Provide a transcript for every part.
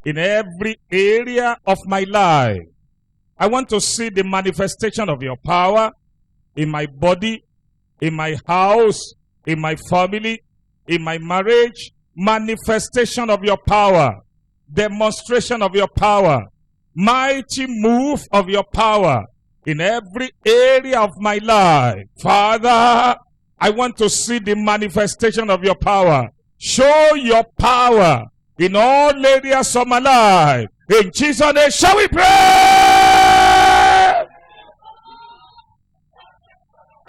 in every area of my life. I want to see the manifestation of your power in my body, in my house, in my family, in my marriage. Manifestation of your power, demonstration of your power, mighty move of your power in every area of my life. Father, I want to see the manifestation of your power. Show your power in all areas of my life. In Jesus' name, shall we pray?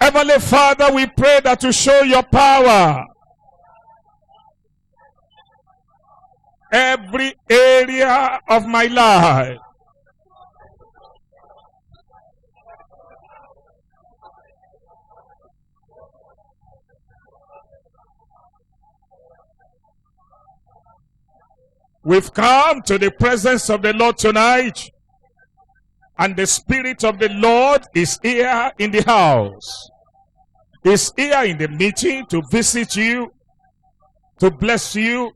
Heavenly Father, we pray that you show your power. Every area of my life. We've come to the presence of the Lord tonight, and the Spirit of the Lord is here in the house. He's here in the meeting to visit you, to bless you,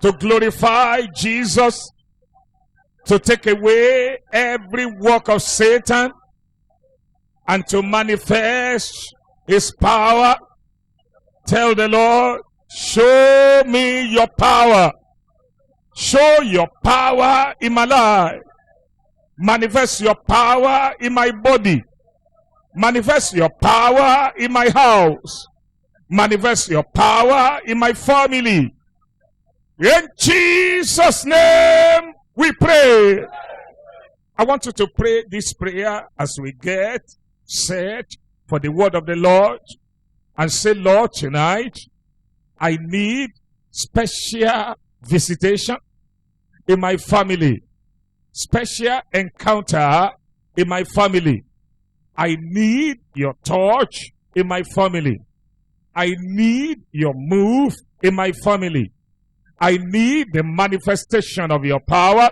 to glorify Jesus, to take away every work of Satan, and to manifest his power. Tell the Lord, show me your power. Show your power in my life. Manifest your power in my body. Manifest your power in my house. Manifest your power in my family. In Jesus' name we pray. I want you to pray this prayer as we get set for the word of the Lord. And say, Lord, tonight I need special visitation in my family. Special encounter in my family. I need your touch in my family. I need your move in my family. I need the manifestation of your power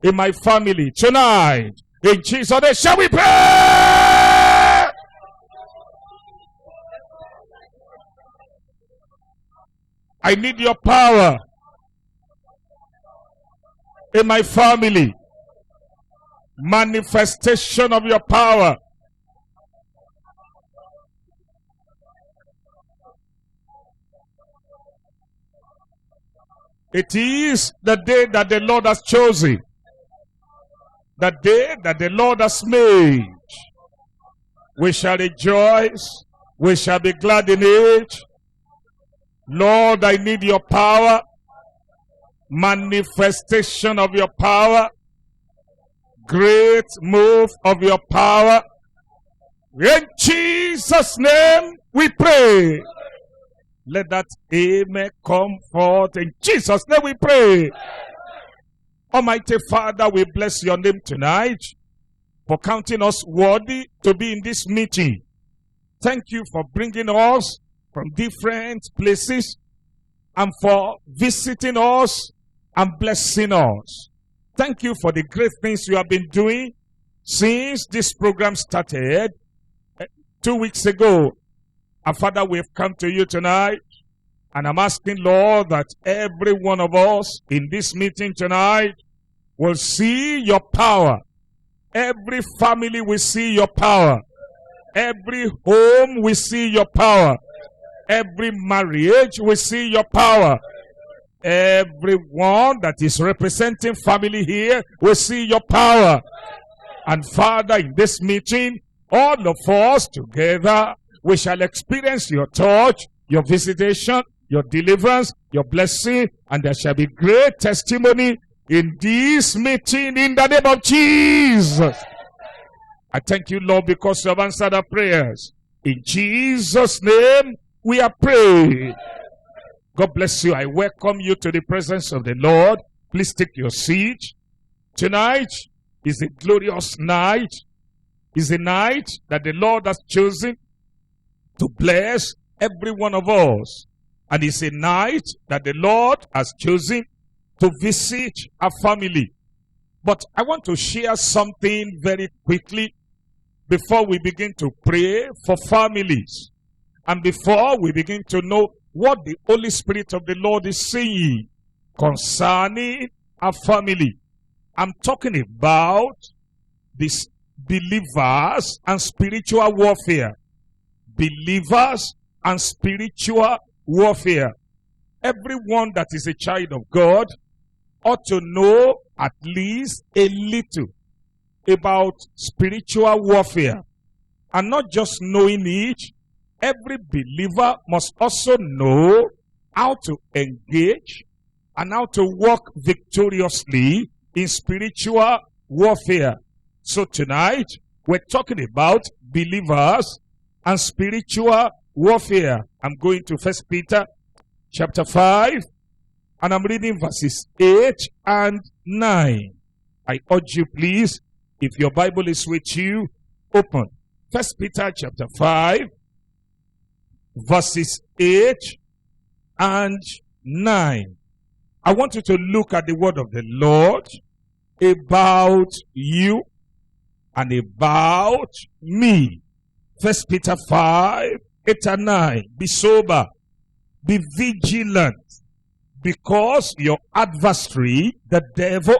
in my family tonight. In Jesus' name, shall we pray? I need your power in my family. Manifestation of your power. It is the day that the Lord has chosen. The day that the Lord has made. We shall rejoice. We shall be glad in it. Lord, I need your power. Manifestation of your power. Great move of your power. In Jesus' name we pray. Let that amen come forth. In Jesus' name we pray. Almighty Father, we bless your name tonight for counting us worthy to be in this meeting. Thank you for bringing us from different places and for visiting us and blessing us. Thank you for the great things you have been doing since this program started 2 weeks ago. And Father, we have come to you tonight, and I'm asking, Lord, that every one of us in this meeting tonight will see your power. Every family will see your power. Every home will see your power. Every marriage will see your power. Everyone that is representing family here will see your power. And Father, in this meeting, all of us together, we shall experience your touch, your visitation, your deliverance, your blessing, and there shall be great testimony in this meeting in the name of Jesus. I thank you, Lord, because you have answered our prayers. In Jesus' name, we have prayed. God bless you. I welcome you to the presence of the Lord. Please take your seat. Tonight is a glorious night. It's a night that the Lord has chosen to bless every one of us. And it's a night that the Lord has chosen to visit our family. But I want to share something very quickly before we begin to pray for families. And before we begin to know what the Holy Spirit of the Lord is saying concerning a family. I'm talking about these believers and spiritual warfare. Believers and spiritual warfare. Everyone that is a child of God ought to know at least a little about spiritual warfare. And not just knowing it, every believer must also know how to engage and how to walk victoriously in spiritual warfare. So tonight, we're talking about believers and spiritual warfare. I'm going to 1 Peter chapter 5, and I'm reading verses 8 and 9. I urge you, please, if your Bible is with you, open 1 Peter chapter 5, verses 8 and 9. I want you to look at the word of the Lord about you and about me. 1 Peter 5, 8 and 9. Be sober, be vigilant, because your adversary, the devil,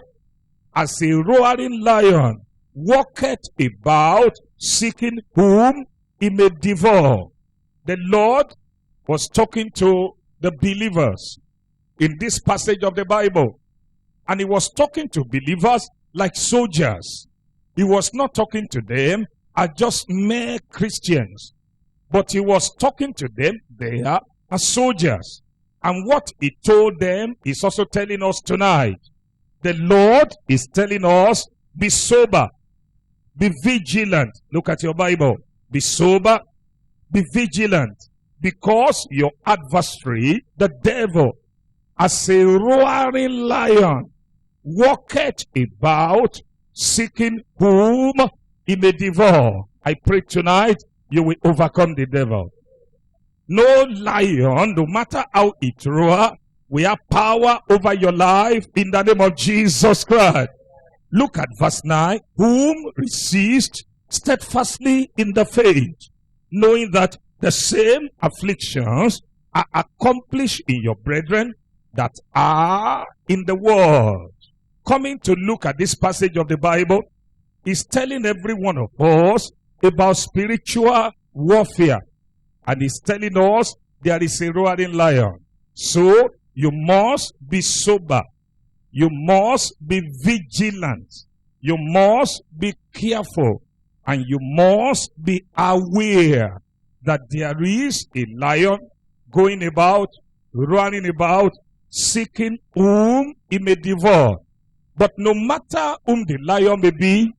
as a roaring lion, walketh about, seeking whom he may devour. The Lord was talking to the believers in this passage of the Bible. And he was talking to believers like soldiers. He was not talking to them as just mere Christians. But he was talking to them there as soldiers. And what he told them is also telling us tonight. The Lord is telling us, be sober, be vigilant. Look at your Bible. Be sober, be vigilant, because your adversary, the devil, as a roaring lion, walketh about, seeking whom he may devour. I pray tonight you will overcome the devil. No lion, no matter how it roars, we have power over your life in the name of Jesus Christ. Look at verse 9. Whom resist steadfastly in the faith, knowing that the same afflictions are accomplished in your brethren that are in the world. Coming to look at this passage of the Bible is telling every one of us about spiritual warfare. And he's telling us there is a roaring lion. So you must be sober. You must be vigilant. You must be careful. And you must be aware that there is a lion going about, running about, seeking whom he may devour. But no matter whom the lion may be,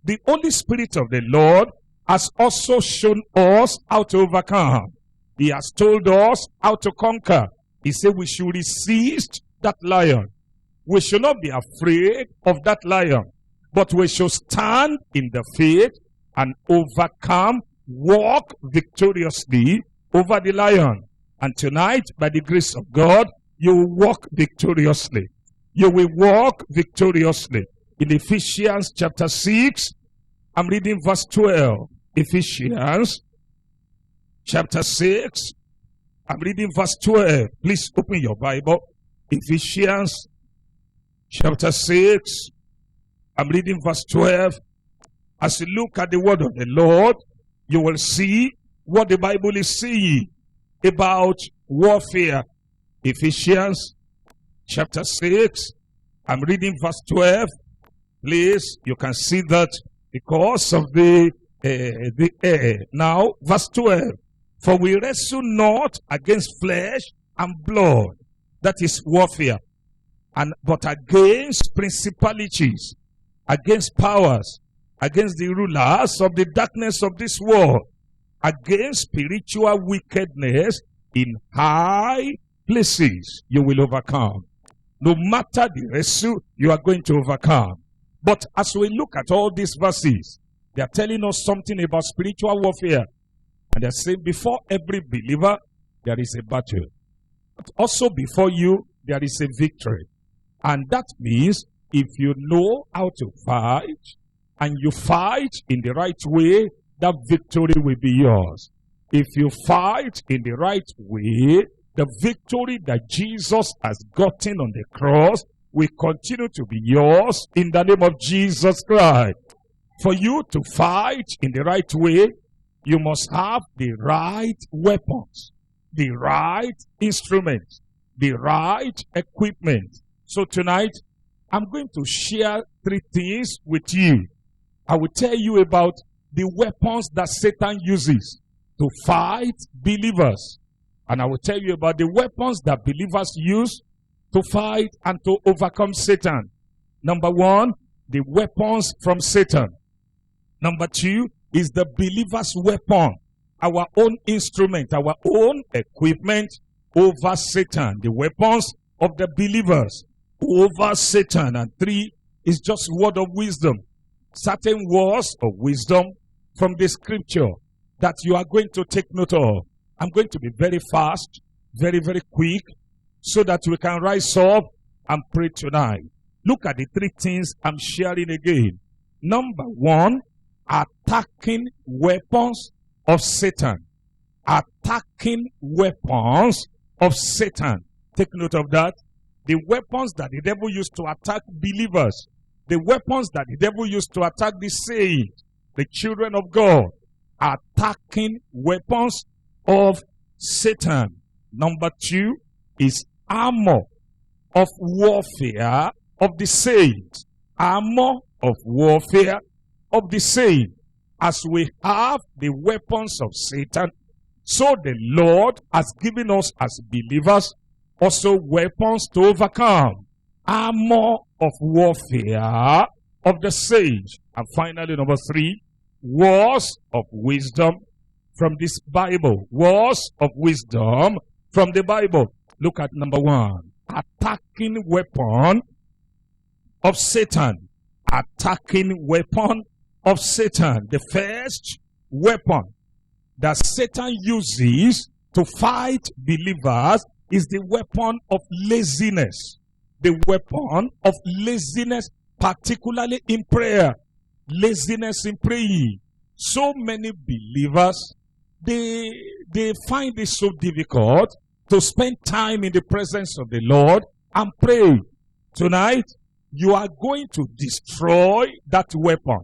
the Holy Spirit of the Lord has also shown us how to overcome. He has told us how to conquer. He said we should resist that lion. We should not be afraid of that lion, but we should stand in the faith and overcome, walk victoriously over the lion. And tonight, by the grace of God, you will walk victoriously. You will walk victoriously. In Ephesians chapter 6, I'm reading verse 12. Ephesians chapter 6, I'm reading verse 12. Please open your Bible. Ephesians chapter 6, I'm reading verse 12. As you look at the word of the Lord, you will see what the Bible is saying about warfare. Ephesians chapter 6, I'm reading verse 12. Please, you can see that because of the air. Now, verse 12. For we wrestle not against flesh and blood, that is warfare, but against principalities, against powers, against the rulers of the darkness of this world, against spiritual wickedness in high places. You will overcome. No matter the wrestle, you are going to overcome. But as we look at all these verses, they are telling us something about spiritual warfare. And they are saying before every believer, there is a battle. But also before you, there is a victory. And that means if you know how to fight, and you fight in the right way, that victory will be yours. If you fight in the right way, the victory that Jesus has gotten on the cross will continue to be yours in the name of Jesus Christ. For you to fight in the right way, you must have the right weapons, the right instruments, the right equipment. So tonight, I'm going to share 3 things with you. I will tell you about the weapons that Satan uses to fight believers. And I will tell you about the weapons that believers use to fight and to overcome Satan. Number 1, the weapons from Satan. Number 2 is the believer's weapon, our own instrument, our own equipment over Satan. The weapons of the believers over Satan. And 3 is just word of wisdom. Certain words of wisdom from the scripture that you are going to take note of. I'm going to be very fast, very, very quick, so that we can rise up and pray tonight. Look at the 3 things I'm sharing again. Number 1, attacking weapons of Satan. Attacking weapons of Satan. Take note of that. The weapons that the devil used to attack believers. The weapons that the devil used to attack the saints, the children of God. Attacking weapons of Satan. Number 2 is armor of warfare of the saints. Armor of warfare of the saints. As we have the weapons of Satan, so the Lord has given us as believers also weapons to overcome. Armor of warfare of the saints. And finally, number 3, words of wisdom from this Bible. Words of wisdom from the Bible. Look at number 1. Attacking weapon of Satan. Attacking weapon of Satan. The first weapon that Satan uses to fight believers is the weapon of laziness. The weapon of laziness, particularly in prayer. Laziness in praying. So many believers, they find it so difficult to spend time in the presence of the Lord and pray. Tonight, you are going to destroy that weapon.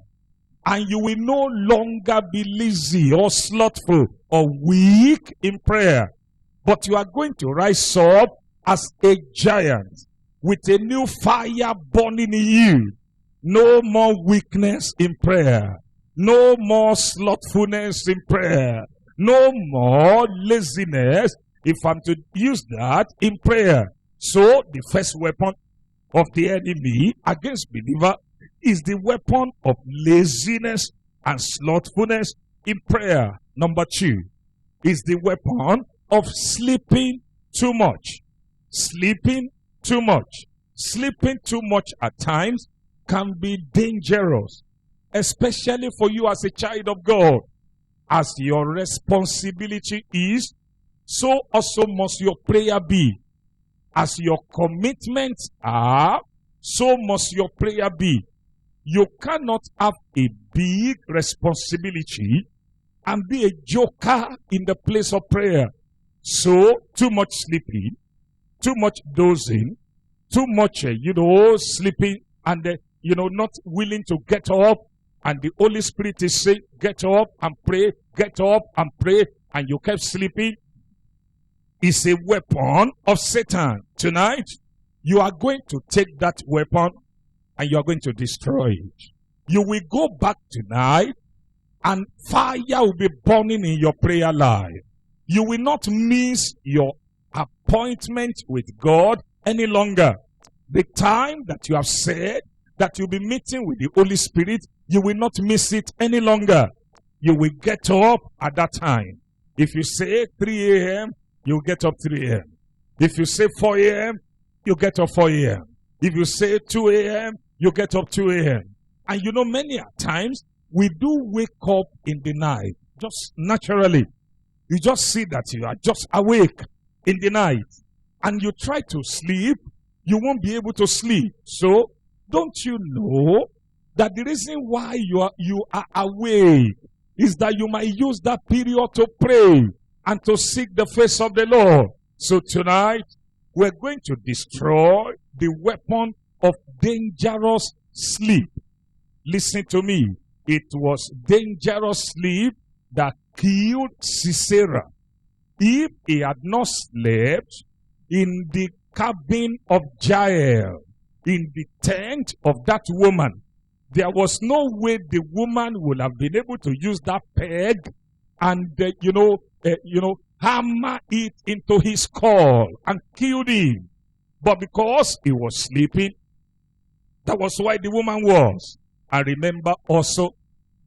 And you will no longer be lazy or slothful or weak in prayer. But you are going to rise up as a giant with a new fire burning in you. No more weakness in prayer. No more slothfulness in prayer. No more laziness, if I'm to use that, in prayer. So the first weapon of the enemy against believer is the weapon of laziness and slothfulness in prayer. Number 2 is the weapon of sleeping too much. Sleeping too much. Sleeping too much at times can be dangerous, especially for you as a child of God. As your responsibility is, so also must your prayer be. As your commitments are, so must your prayer be. You cannot have a big responsibility and be a joker in the place of prayer. So, too much sleeping, too much dozing, too much, sleeping and, not willing to get up. And the Holy Spirit is saying, get up and pray, get up and pray. And you kept sleeping. It's a weapon of Satan. Tonight, you are going to take that weapon and you are going to destroy it. You will go back tonight and fire will be burning in your prayer life. You will not miss your appointment with God any longer. The time that you have said that you'll be meeting with the Holy Spirit, you will not miss it any longer. You will get up at that time. If you say 3 a.m., you get up 3 a.m. If you say 4 a.m., you get up 4 a.m. If you say 2 a.m., you get up 2 a.m. And many times, we do wake up in the night, just naturally. You just see that you are just awake in the night. And you try to sleep, you won't be able to sleep. So, don't you know that the reason why you are awake is that you might use that period to pray and to seek the face of the Lord. So tonight, We're going to destroy the weapon of dangerous sleep. Listen to me. It was dangerous sleep that killed Sisera. If he had not slept in the cabin of Jael, in the tent of that woman, there was no way the woman would have been able to use that peg and, hammer it into his skull and killed him. But because he was sleeping, that was why the woman was. And remember also,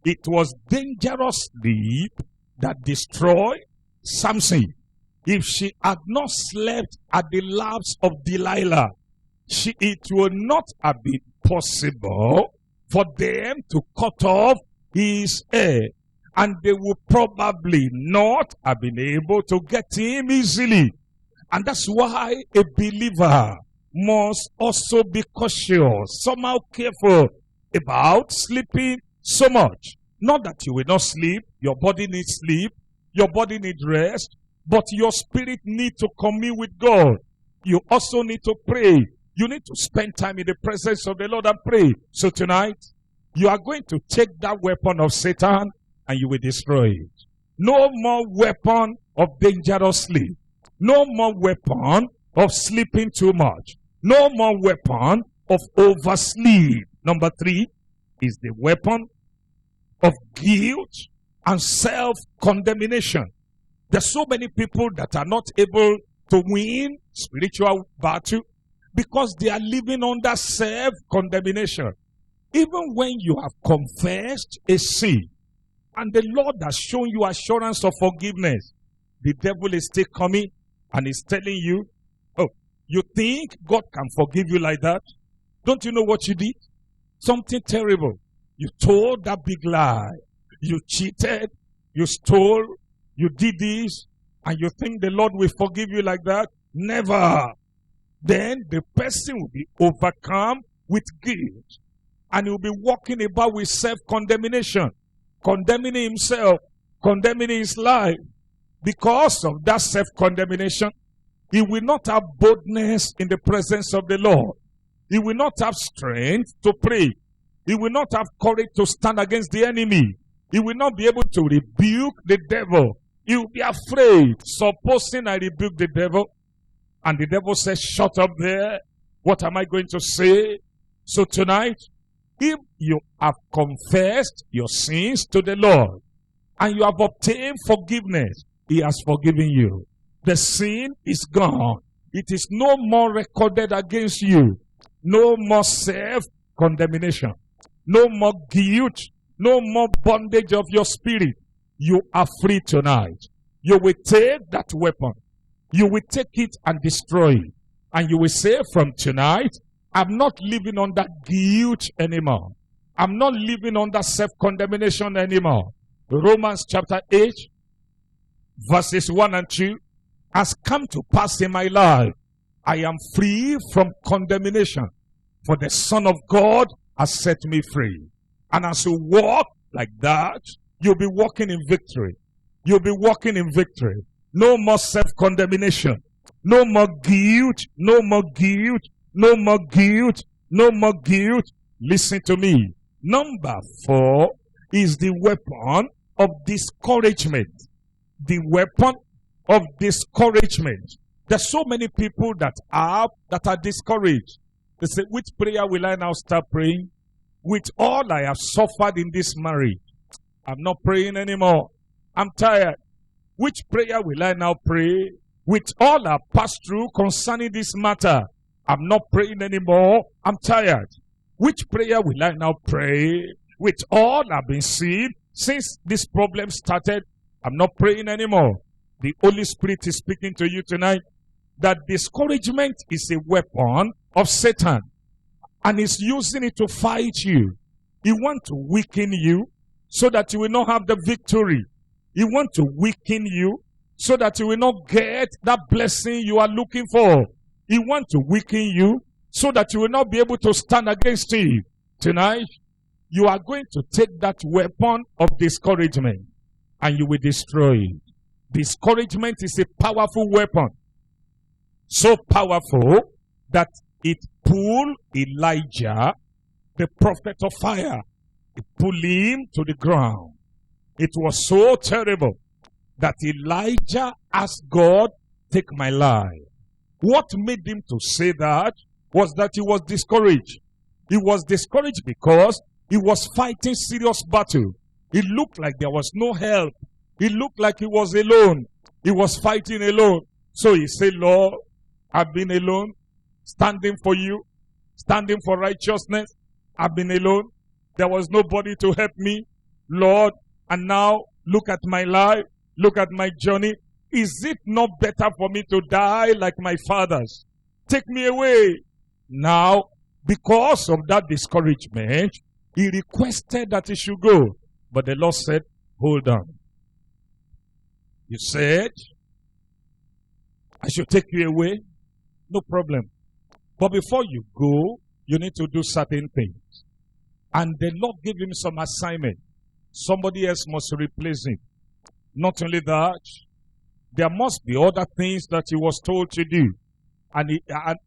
it was dangerous sleep that destroyed Samson. If she had not slept at the laps of Delilah, it would not have been possible for them to cut off his hair. And they would probably not have been able to get him easily. And that's why a believer must also be cautious, somehow careful about sleeping so much. Not that you will not sleep, your body needs sleep, your body needs rest, but your spirit needs to commune with God. You also need to pray. You need to spend time in the presence of the Lord and pray. So tonight, you are going to take that weapon of Satan and you will destroy it. No more weapon of dangerous sleep. No more weapon of sleeping too much. No more weapon of oversleep. Number 3 is the weapon of guilt and self-condemnation. There's so many people that are not able to win spiritual battle because they are living under self-condemnation. Even when you have confessed a sin and the Lord has shown you assurance of forgiveness, the devil is still coming and is telling you, oh, you think God can forgive you like that? Don't you know what you did? Something terrible. You told that big lie. You cheated. You stole. You did this. And you think the Lord will forgive you like that? Never. Then the person will be overcome with guilt. And he will be walking about with self-condemnation. Condemning himself. Condemning his life. Because of that self-condemnation, he will not have boldness in the presence of the Lord. He will not have strength to pray. He will not have courage to stand against the enemy. He will not be able to rebuke the devil. He will be afraid. Supposing I rebuke the devil, and the devil says, shut up there. What am I going to say? So tonight, if you have confessed your sins to the Lord, and you have obtained forgiveness, He has forgiven you. The sin is gone. It is no more recorded against you. No more self-condemnation. No more guilt. No more bondage of your spirit. You are free tonight. You will take that weapon. You will take it and destroy it. And you will say from tonight, I'm not living under guilt anymore. I'm not living under self-condemnation anymore. Romans chapter 8, verses 1 and 2, has come to pass in my life. I am free from condemnation, for the Son of God has set me free. And as you walk like that, you'll be walking in victory. You'll be walking in victory. No more self-condemnation. No more guilt. No more guilt. No more guilt. No more guilt. Listen to me. Number 4 is the weapon of discouragement. The weapon of discouragement. There's so many people that are discouraged. They say, which prayer will I now start praying? With all I have suffered in this marriage, I'm not praying anymore. I'm tired. Which prayer will I now pray? With all I've passed through concerning this matter, I'm not praying anymore. I'm tired. Which prayer will I now pray? With all I've been seeing since this problem started, I'm not praying anymore. The Holy Spirit is speaking to you tonight that discouragement is a weapon of Satan. And he's using it to fight you. He wants to weaken you so that you will not have the victory. He wants to weaken you so that you will not get that blessing you are looking for. He wants to weaken you so that you will not be able to stand against him. Tonight, you are going to take that weapon of discouragement and you will destroy it. Discouragement is a powerful weapon. So powerful that it pulled Elijah, the prophet of fire. It pulled him to the ground. It was so terrible that Elijah asked God, take my life. What made him to say that was that he was discouraged. He was discouraged because he was fighting serious battle. It looked like there was no help. It looked like he was alone. He was fighting alone. So he said, Lord, I've been alone, standing for you, standing for righteousness. I've been alone. There was nobody to help me, Lord. And now, look at my life. Look at my journey. Is it not better for me to die like my fathers? Take me away. Now, because of that discouragement, he requested that he should go. But the Lord said, hold on. You said, I should take you away. No problem. But before you go, you need to do certain things. And the Lord gave him some assignment. Somebody else must replace him. Not only that, there must be other things that he was told to do. And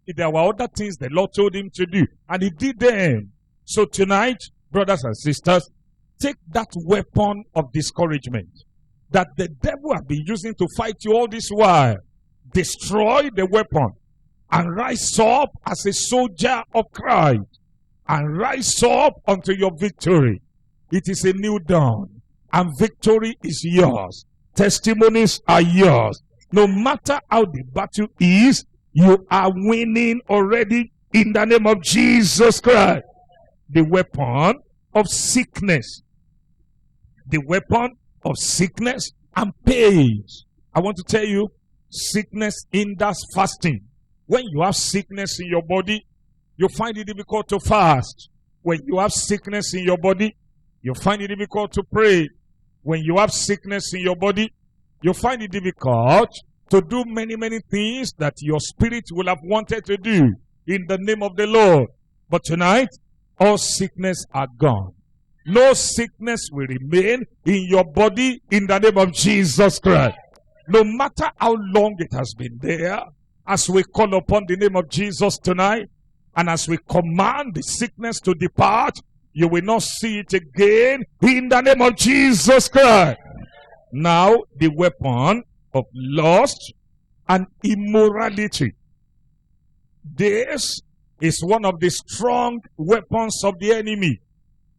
there were other things the Lord told him to do. And he did them. So tonight, brothers and sisters, take that weapon of discouragement that the devil has been using to fight you all this while. Destroy the weapon and rise up as a soldier of Christ. And rise up unto your victory. It is a new dawn. And victory is yours. Testimonies are yours. No matter how the battle is, you are winning already in the name of Jesus Christ. The weapon of sickness. The weapon of sickness and pains. I want to tell you, sickness hinders fasting. When you have sickness in your body, you find it difficult to fast. When you have sickness in your body, you find it difficult to pray. When you have sickness in your body, you find it difficult to do many, many things that your spirit will have wanted to do in the name of the Lord. But tonight, all sickness are gone. No sickness will remain in your body in the name of Jesus Christ. No matter how long it has been there, as we call upon the name of Jesus tonight, and as we command the sickness to depart, you will not see it again in the name of Jesus Christ. Now, the weapon of lust and immorality. This is one of the strong weapons of the enemy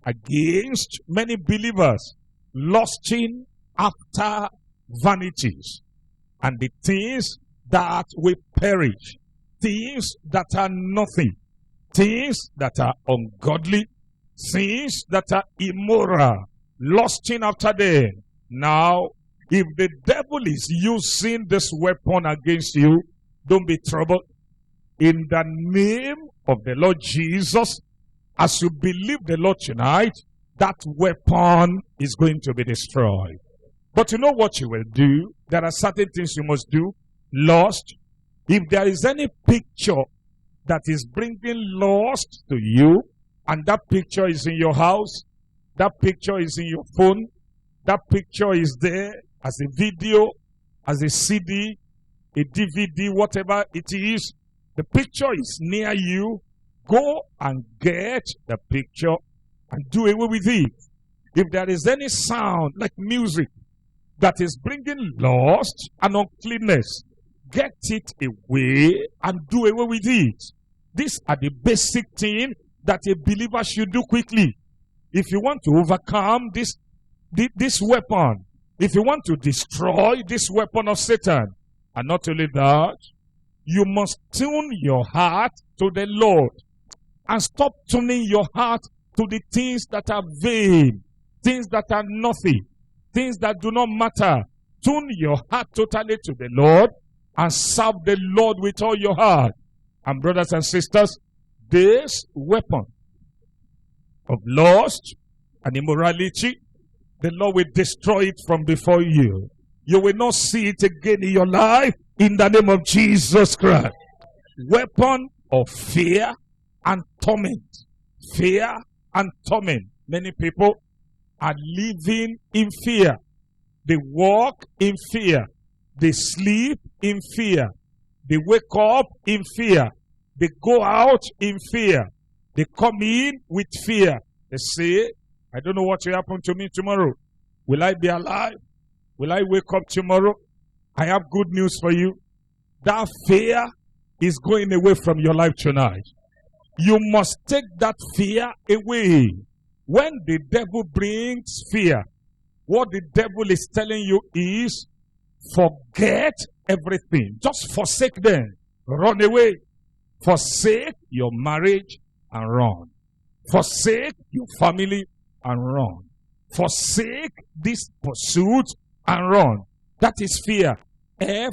against many believers, lusting after vanities and the things that will perish, things that are nothing, things that are ungodly, things that are immoral, lusting after them. Now, if the devil is using this weapon against you, don't be troubled. In the name of the Lord Jesus, as you believe the Lord tonight, that weapon is going to be destroyed. But you know what you will do? There are certain things you must do. Lust. If there is any picture that is bringing lust to you, and that picture is in your house, that picture is in your phone, that picture is there as a video, as a CD, a DVD, whatever it is, the picture is near you, go and get the picture and do away with it. If there is any sound like music that is bringing lust and uncleanness, get it away and do away with it. These are the basic things that a believer should do quickly. If you want to overcome this weapon, if you want to destroy this weapon of Satan, and not only that, you must tune your heart to the Lord and stop tuning your heart to the things that are vain, things that are nothing, things that do not matter. Tune your heart totally to the Lord and serve the Lord with all your heart. And brothers and sisters, this weapon of lust and immorality, the Lord will destroy it from before you. You will not see it again in your life in the name of Jesus Christ. Weapon of fear and torment. Fear and torment. Many people are living in fear. They walk in fear. They sleep in fear. They wake up in fear. They go out in fear. They come in with fear. They say, I don't know what will happen to me tomorrow. Will I be alive? Will I wake up tomorrow? I have good news for you. That fear is going away from your life tonight. You must take that fear away. When the devil brings fear, what the devil is telling you is, forget everything. Just forsake them. Run away. Forsake your marriage and run. Forsake your family and run. Forsake this pursuit and run. That is fear. F-E-A-R.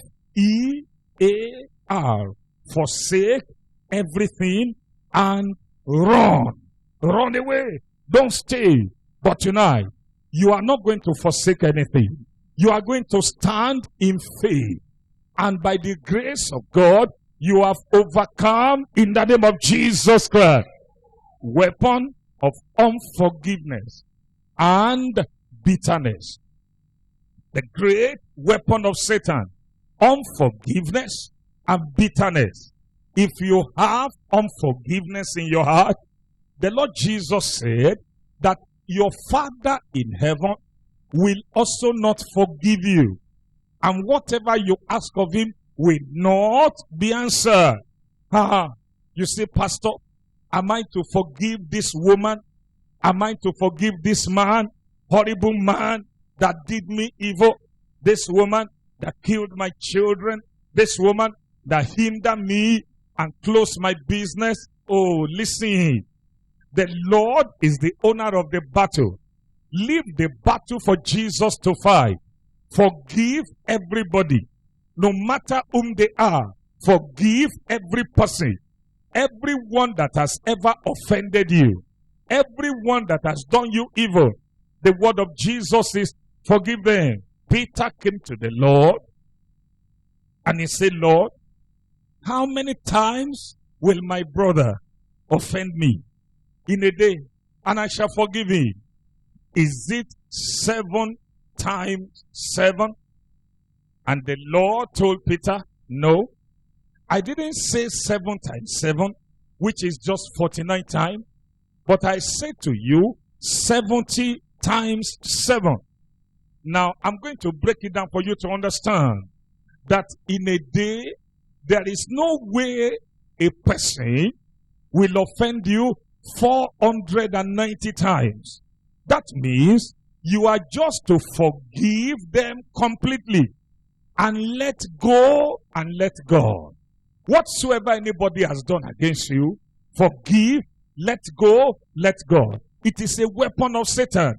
Forsake everything and run. Run away. Don't stay. But tonight, you are not going to forsake anything. You are going to stand in faith. And by the grace of God, you have overcome in the name of Jesus Christ. Weapon of unforgiveness and bitterness. The great weapon of Satan. Unforgiveness and bitterness. If you have unforgiveness in your heart, the Lord Jesus said that your Father in heaven will also not forgive you. And whatever you ask of him will not be answered. You say, Pastor, am I to forgive this woman? Am I to forgive this man? Horrible man that did me evil. This woman that killed my children. This woman that hindered me and closed my business. Oh, listen. The Lord is the owner of the battle. Leave the battle for Jesus to fight. Forgive everybody. No matter whom they are. Forgive every person. Everyone that has ever offended you. Everyone that has done you evil. The word of Jesus is, forgive them. Peter came to the Lord and he said, Lord, how many times will my brother offend me in a day? And I shall forgive him. Is it 7 times 7? And the Lord told Peter, no. I didn't say 7 times 7, which is just 49 times. But I said to you, 70 times 7. Now, I'm going to break it down for you to understand that in a day, there is no way a person will offend you 490 times. That means you are just to forgive them completely and let go and let God. Whatsoever anybody has done against you, forgive, let go, let God. It is a weapon of Satan.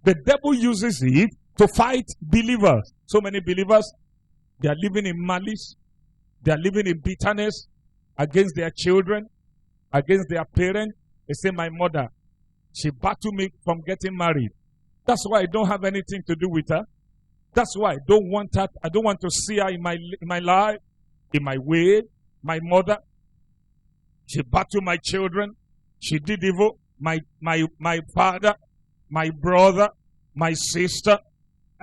The devil uses it to fight believers. So many believers, they are living in malice. They are living in bitterness against their children, against their parents. They say, my mother, she battled me from getting married. That's why I don't have anything to do with her. That's why I don't want her. I don't want to see her in my life, in my way. My mother, she battled my children. She did evil. My father, my brother, my sister.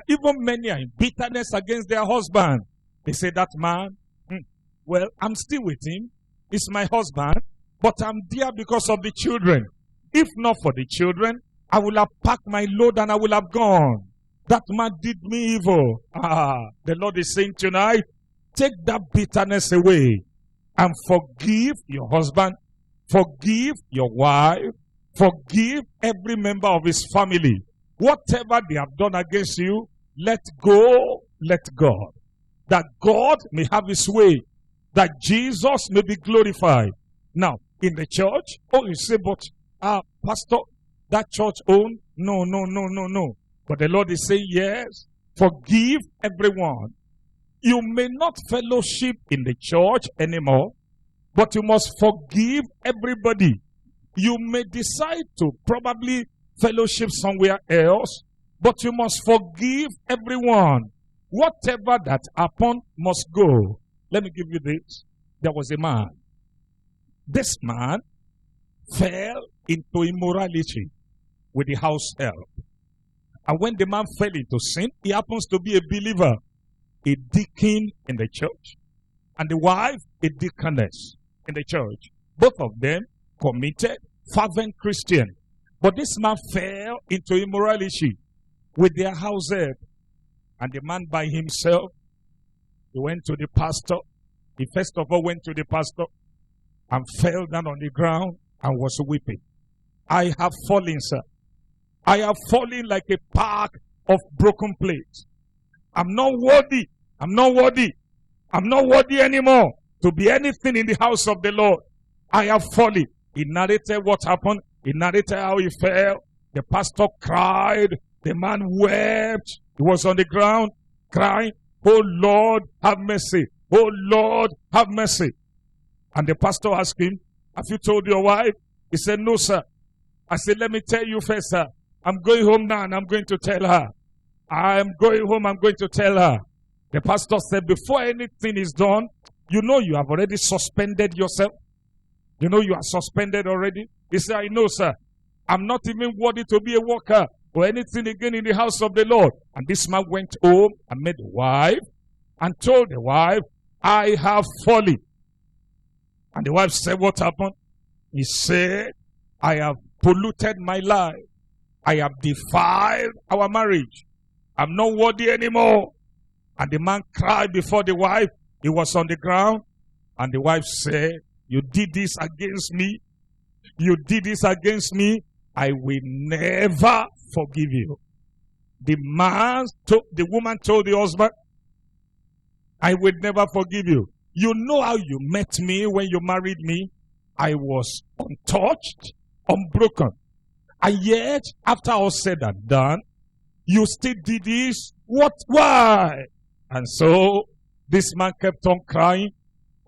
Even many are in bitterness against their husband. They say, that man, well, I'm still with him. He's my husband, but I'm there because of the children. If not for the children, I will have packed my load and I will have gone. That man did me evil. The Lord is saying tonight, take that bitterness away and forgive your husband, forgive your wife, forgive every member of his family. Whatever they have done against you, let go, let God. That God may have his way. That Jesus may be glorified. Now, in the church, oh, you say, but, pastor, that church owned? No. But the Lord is saying, yes, forgive everyone. You may not fellowship in the church anymore, but you must forgive everybody. You may decide to probably fellowship somewhere else, but you must forgive everyone. Whatever that happened must go. Let me give you this. There was a man. This man fell into immorality with the house help. And when the man fell into sin, he happens to be a believer, a deacon in the church. and the wife a deaconess in the church. Both of them committed, fervent Christian. But this man fell into immorality with their house help. And the man by himself, he went to the pastor. He first of all went to the pastor and fell down on the ground and was weeping. I have fallen, sir. I have fallen like a pack of broken plates. I'm not worthy. I'm not worthy. I'm not worthy anymore to be anything in the house of the Lord. I have fallen. He narrated what happened. He narrated how he fell. The pastor cried. The man wept. He was on the ground crying, "Oh Lord, have mercy. Oh Lord, have mercy." And the pastor asked him, "Have you told your wife?" He said, "No, sir." I said, "Let me tell you first, sir. I'm going home now and I'm going to tell her. I'm going home, I'm going to tell her." The pastor said, "Before anything is done, you know you have already suspended yourself. You know you are suspended already." He said, "I know, sir. I'm not even worthy to be a worker or anything again in the house of the Lord." And this man went home and met the wife and told the wife, "I have fallen." And the wife said, "What happened?" He said, "I have polluted my life. I have defiled our marriage. I'm not worthy anymore." And the man cried before the wife. He was on the ground. And the wife said, "You did this against me. You did this against me. I will never forgive you." The woman told the husband, "I will never forgive you. You know how you met me when you married me. I was untouched, unbroken. And yet, after all said and done, you still did this. What? Why?" And so, this man kept on crying,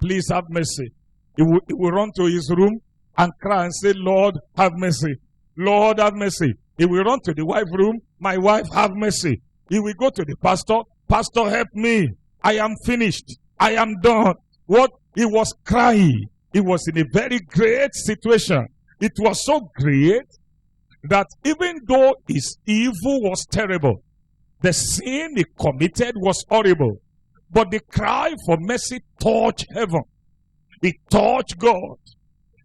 "Please have mercy." He will run to his room and cry and say, "Lord, have mercy. Lord, have mercy." He will run to the wife's room, "My wife, have mercy." He will go to the pastor, "Pastor, help me. I am finished. I am done." What? He was crying. He was in a very great situation. It was so great that even though his evil was terrible, the sin he committed was horrible, but the cry for mercy touched heaven. It touched God.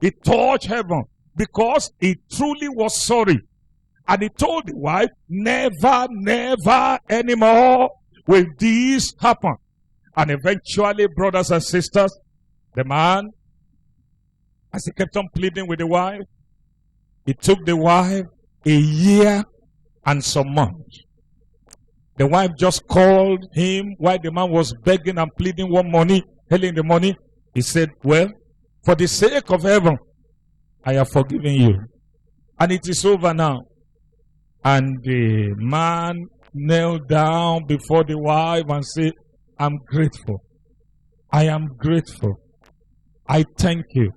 It touched heaven because he truly was sorry. And he told the wife, "Never, never anymore will this happen." And eventually, brothers and sisters, the man, as he kept on pleading with the wife, it took the wife a year and some months. The wife just called him while the man was begging and pleading one morning, early in the morning. He said, "Well, for the sake of heaven, I have forgiven you. And it is over now." And the man knelt down before the wife and said, "I'm grateful. I am grateful. I thank you.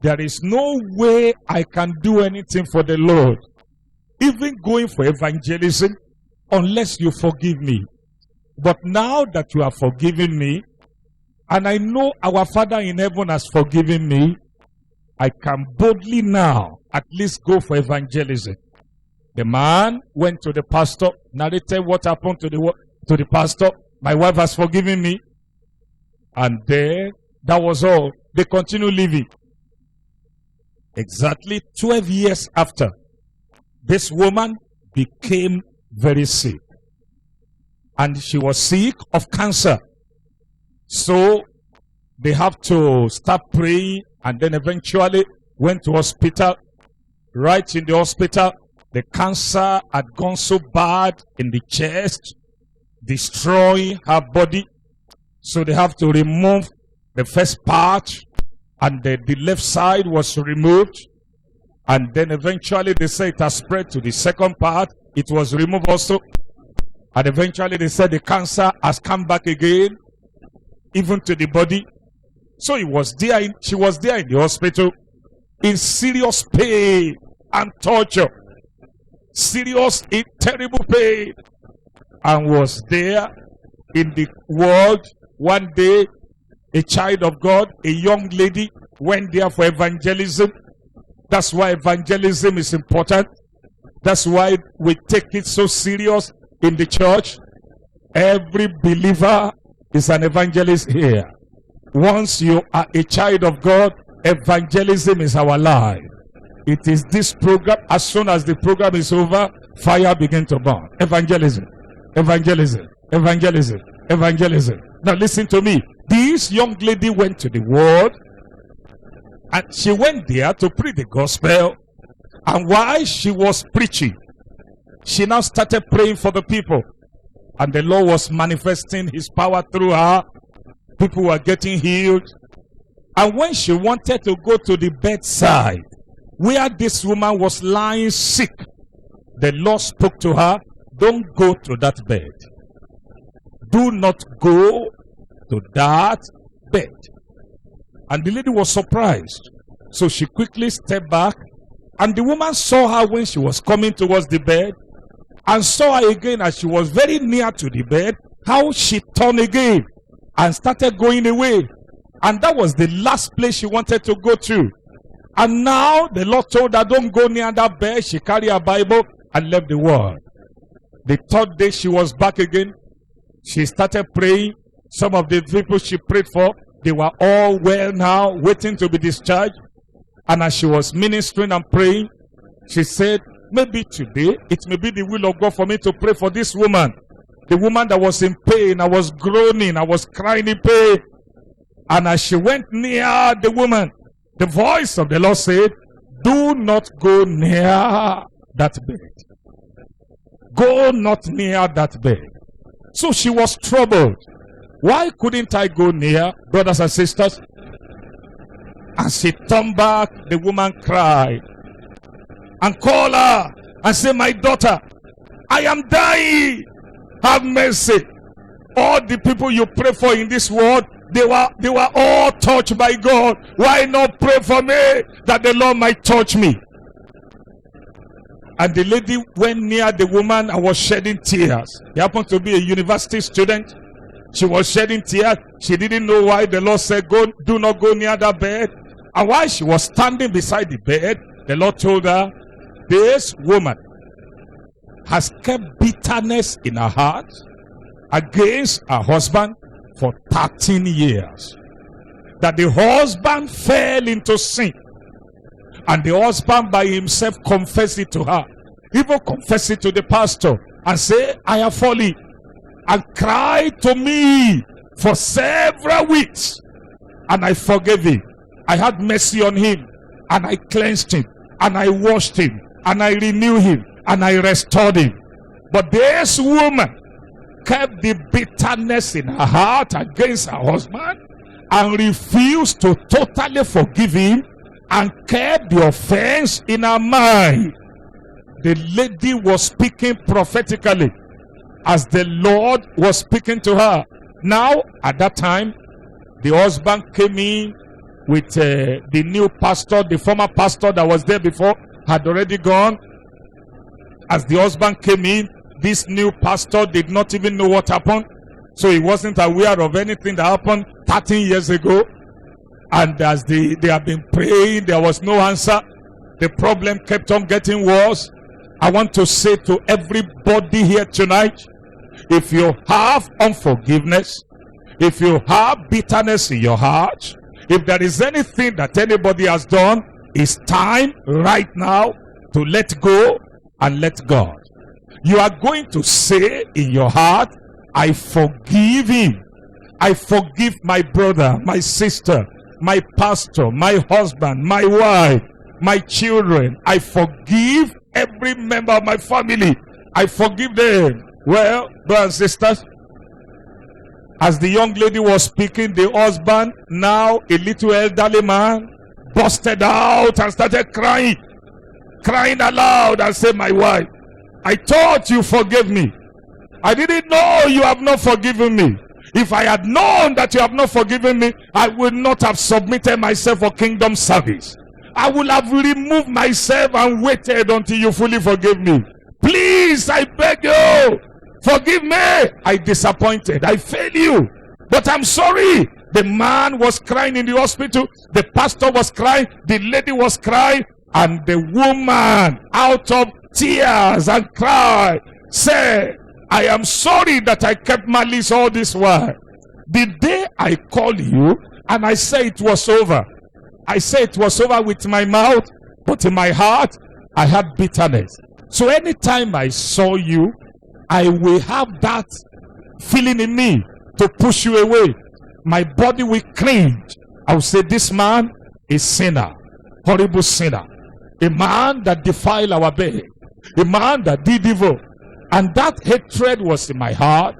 There is no way I can do anything for the Lord, even going for evangelism, unless you forgive me. But now that you have forgiven me, and I know our Father in heaven has forgiven me, I can boldly now at least go for evangelism." The man went to the pastor, narrated what happened to the pastor. "My wife has forgiven me." And then, that was all. They continued living. Exactly 12 years after, this woman became very sick. And she was sick of cancer. So, they have to start praying, and then eventually went to hospital. Right in the hospital, the cancer had gone so bad in the chest, destroying her body. So they have to remove the first part, and the left side was removed. And then eventually they said it has spread to the second part. It was removed also. And eventually they said the cancer has come back again, even to the body. So she was there in the hospital in serious pain and torture. Serious, in terrible pain. And was there in the world. One day, a child of God, a young lady, went there for evangelism. That's why evangelism is important. That's why we take it so serious in the church. Every believer is an evangelist here. Once you are a child of God, evangelism is our life. It is this program. As soon as the program is over, fire begins to burn. Evangelism, evangelism, evangelism, evangelism. Now listen to me. This young lady went to the world, and she went there to preach the gospel. And while she was preaching, she now started praying for the people. And the Lord was manifesting his power through her. People were getting healed. And when she wanted to go to the bedside, where this woman was lying sick, the Lord spoke to her, don't go to that bed. Do not go to that bed. And the lady was surprised. So she quickly stepped back. And the woman saw her when she was coming towards the bed, and saw her again as she was very near to the bed, how she turned again and started going away. And that was the last place she wanted to go to. And now the Lord told her, don't go near that bed. She carried her Bible and left the world. The third day she was back again. She started praying. Some of the people she prayed for, they were all well now, waiting to be discharged. And as she was ministering and praying, she said, maybe today, it may be the will of God for me to pray for this woman. The woman that was in pain, I was groaning, I was crying in pain. And as she went near the woman, the voice of the Lord said, do not go near that bed. Go not near that bed. So she was troubled. Why couldn't I go near, brothers and sisters? And she turned back, the woman cried and called her and said, my daughter, I am dying. Have mercy. All the people you pray for in this world, they were all touched by God. Why not pray for me that the Lord might touch me? And the lady went near the woman and was shedding tears. He happened to be a university student. She was shedding tears. She didn't know why. The Lord said, do not go near that bed. And while she was standing beside the bed, the Lord told her, this woman has kept bitterness in her heart against her husband for 13 years. That the husband fell into sin. And the husband by himself confessed it to her. Even confessed it to the pastor and say, I have fallen. And cried to me for several weeks. And I forgave him. I had mercy on him. And I cleansed him. And I washed him. And I renewed him. And I restored him. But this woman kept the bitterness in her heart against her husband. And refused to totally forgive him. And kept the offense in her mind. The lady was speaking prophetically as the Lord was speaking to her. Now, at that time, the husband came in with the new pastor. The former pastor that was there before had already gone. As the husband came in, this new pastor did not even know what happened. So he wasn't aware of anything that happened 13 years ago. And as they have been praying, there was no answer. The problem kept on getting worse. I want to say to everybody here tonight, if you have unforgiveness, if you have bitterness in your heart, if there is anything that anybody has done, it's time right now to let go and let God. You are going to say in your heart, I forgive him. I forgive my brother, my sister, my pastor, my husband, my wife, my children. I forgive every member of my family. I forgive them. Well, brothers and sisters, as the young lady was speaking, the husband, now a little elderly man, busted out and started crying aloud and said, my wife, I thought you forgave me. I didn't know you have not forgiven me. If I had known that you have not forgiven me, I would not have submitted myself for kingdom service. I would have removed myself and waited until you fully forgive me. Please, I beg you, forgive me. I disappointed. I failed you. But I'm sorry. The man was crying in the hospital. The pastor was crying. The lady was crying. And the woman, out of tears and cry, said, I am sorry that I kept malice all this while. The day I call you And I say it was over. I say it was over with my mouth, but in my heart, I had bitterness. So anytime I saw you, I will have that feeling in me to push you away. My body will cringe. I will say, this man is sinner, horrible sinner. A man that defiled our bed. A man that did evil. And that hatred was in my heart.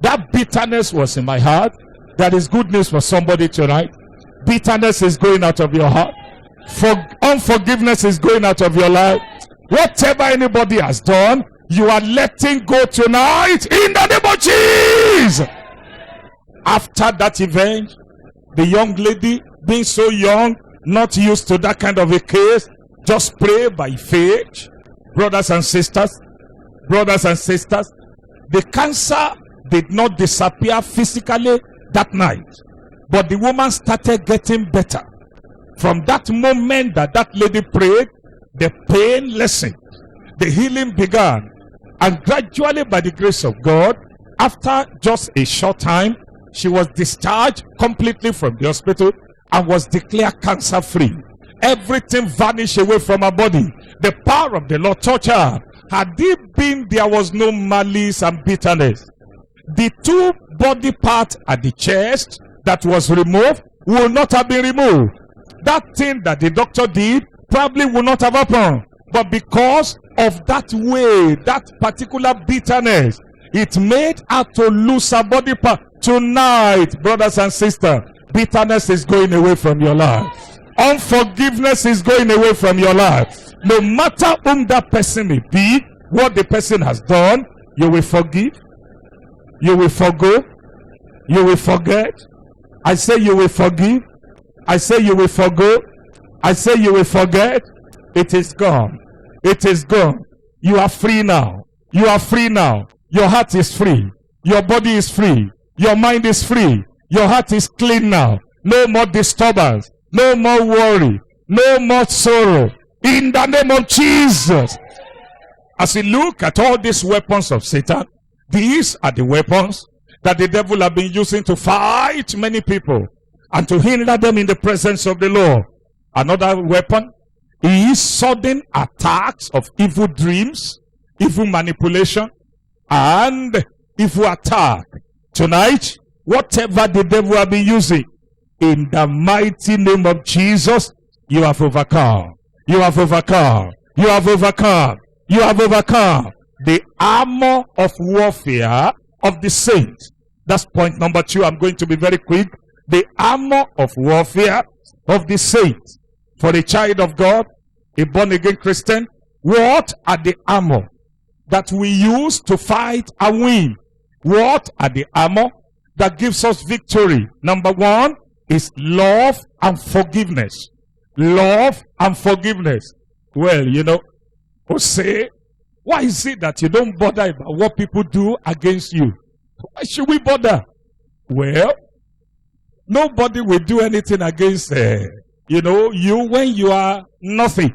That bitterness was in my heart. That is good news for somebody tonight. Bitterness is going out of your heart. Unforgiveness is going out of your life. Whatever anybody has done, you are letting go tonight in the name of Jesus. After that event, the young lady, being so young, not used to that kind of a case, just pray by faith. Brothers and sisters, the cancer did not disappear physically that night, but the woman started getting better. From that moment that lady prayed, the pain lessened, the healing began, and gradually, by the grace of God, after just a short time, she was discharged completely from the hospital and was declared cancer-free. Everything vanished away from her body. The power of the Lord touched her. Had it been there was no malice and bitterness, the two body parts at the chest that was removed will not have been removed. That thing that the doctor did probably would not have happened. But because of that way, that particular bitterness, it made her to lose her body part. Tonight, brothers and sisters, bitterness is going away from your life. Unforgiveness is going away from your life. No matter whom that person may be, what the person has done, you will forgive, you will forgo, you will forget. I say you will forgive, I say you will forgo, I say you will forget. It is gone. It is gone. You are free now. You are free now. Your heart is free. Your body is free. Your mind is free. Your heart is clean now. No more disturbance. No more worry. No more sorrow. In the name of Jesus. As you look at all these weapons of Satan, these are the weapons that the devil has been using to fight many people and to hinder them in the presence of the Lord. Another weapon is sudden attacks of evil dreams, evil manipulation, and evil attack. Tonight, whatever the devil has been using, in the mighty name of Jesus, you have overcome. You have overcome. You have overcome. You have overcome. The armor of warfare of the saints. That's point number 2. I'm going to be very quick. The armor of warfare of the saints. For a child of God, a born-again Christian, what are the armor that we use to fight and win? What are the armor that gives us victory? Number 1 is love and forgiveness. Love and forgiveness. Well, you know, say, why is it that you don't bother about what people do against you? Why should we bother? Well, nobody will do anything against you when you are nothing.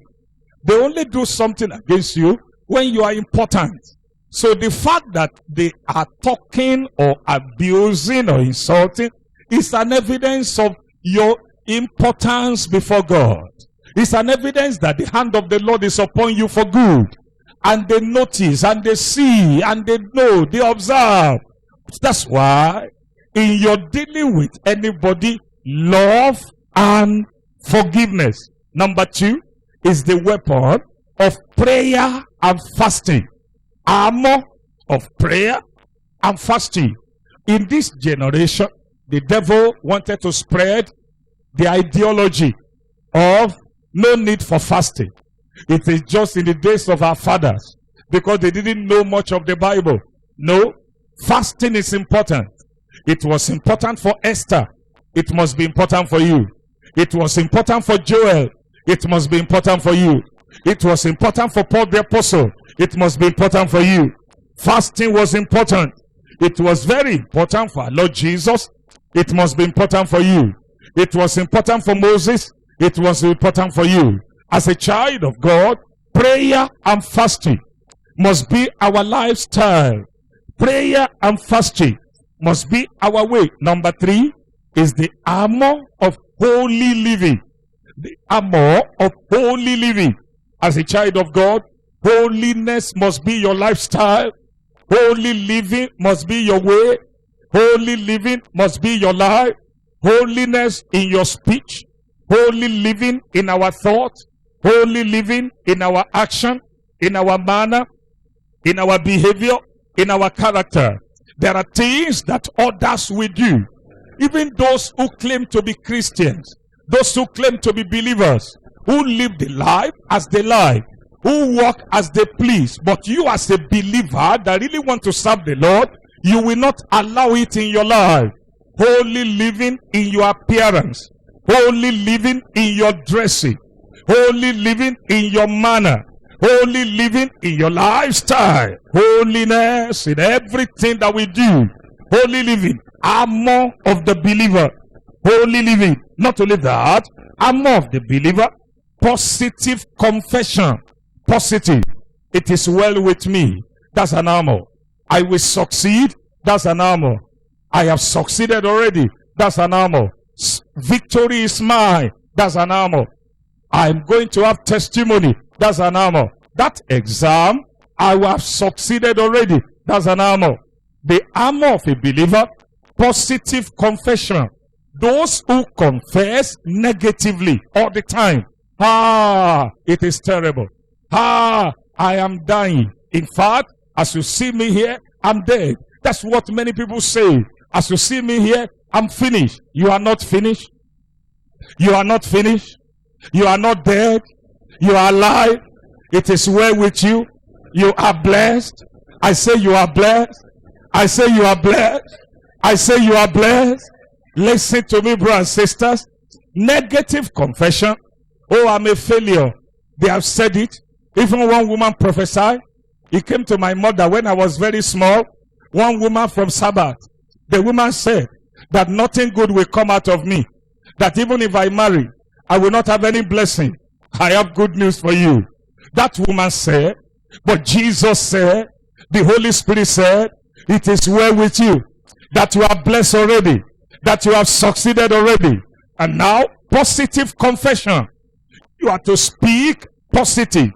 They only do something against you when you are important. So the fact that they are talking or abusing or insulting is an evidence of your importance before God. It's an evidence that the hand of the Lord is upon you for good. And they notice, and they see, and they know, they observe. That's why in your dealing with anybody, love and forgiveness. Number 2 is the weapon of prayer and fasting. Armor of prayer and fasting. In this generation, the devil wanted to spread the ideology of no need for fasting. It is just in the days of our fathers, because they didn't know much of the Bible. No, fasting is important. It was important for Esther. It must be important for you. It was important for Joel. It must be important for you. It was important for Paul the Apostle. It must be important for you. Fasting was important. It was very important for our Lord Jesus. It must be important for you. It was important for Moses. It was important for you. As a child of God, prayer and fasting must be our lifestyle. Prayer and fasting must be our way. Number 3 is the armor of holy living. The armor of holy living. As a child of God, holiness must be your lifestyle. Holy living must be your way. Holy living must be your life. Holiness in your speech. Holy living in our thought. Holy living in our action, in our manner, in our behavior, in our character. There are things that others will do. Even those who claim to be Christians, those who claim to be believers, who live the life as they like, who walk as they please. But you as a believer that really want to serve the Lord, you will not allow it in your life. Holy living in your appearance. Holy living in your dressing. Holy living in your manner. Holy living in your lifestyle. Holiness in everything that we do. Holy living. Armor of the believer. Holy living. Not only that, armor of the believer. Positive confession. Positive. It is well with me. That's an armor. I will succeed. That's an armor. I have succeeded already. That's an armor. Victory is mine. That's an armor. I'm going to have testimony. That's an armor. That exam, I have succeeded already. That's an armor. The armor of a believer, positive confession. Those who confess negatively all the time. It is terrible. I am dying. In fact, as you see me here, I'm dead. That's what many people say. As you see me here, I'm finished. You are not finished. You are not finished. You are not dead. You are alive. It is well with you. You are blessed. I say you are blessed. I say you are blessed. I say you are blessed. Listen to me, brothers and sisters. Negative confession. Oh, I'm a failure. They have said it. Even one woman prophesied. He came to my mother when I was very small. One woman from Sabbath. The woman said that nothing good will come out of me. That even if I marry, I will not have any blessing. I have good news for you. That woman said, but Jesus said, the Holy Spirit said, it is well with you. That you are blessed already. That you have succeeded already. And now, positive confession. You are to speak positive.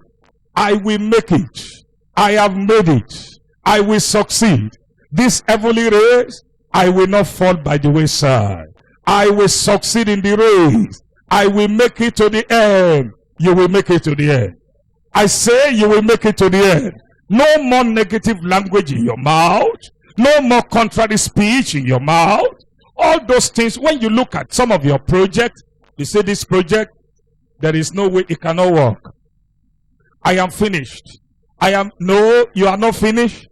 I will make it. I have made it. I will succeed. This heavenly race, I will not fall by the wayside. I will succeed in the race. I will make it to the end. You will make it to the end. I say you will make it to the end. No more negative language in your mouth. No more contrary speech in your mouth. All those things, when you look at some of your projects, you say this project, there is no way it cannot work. I am finished. No, you are not finished.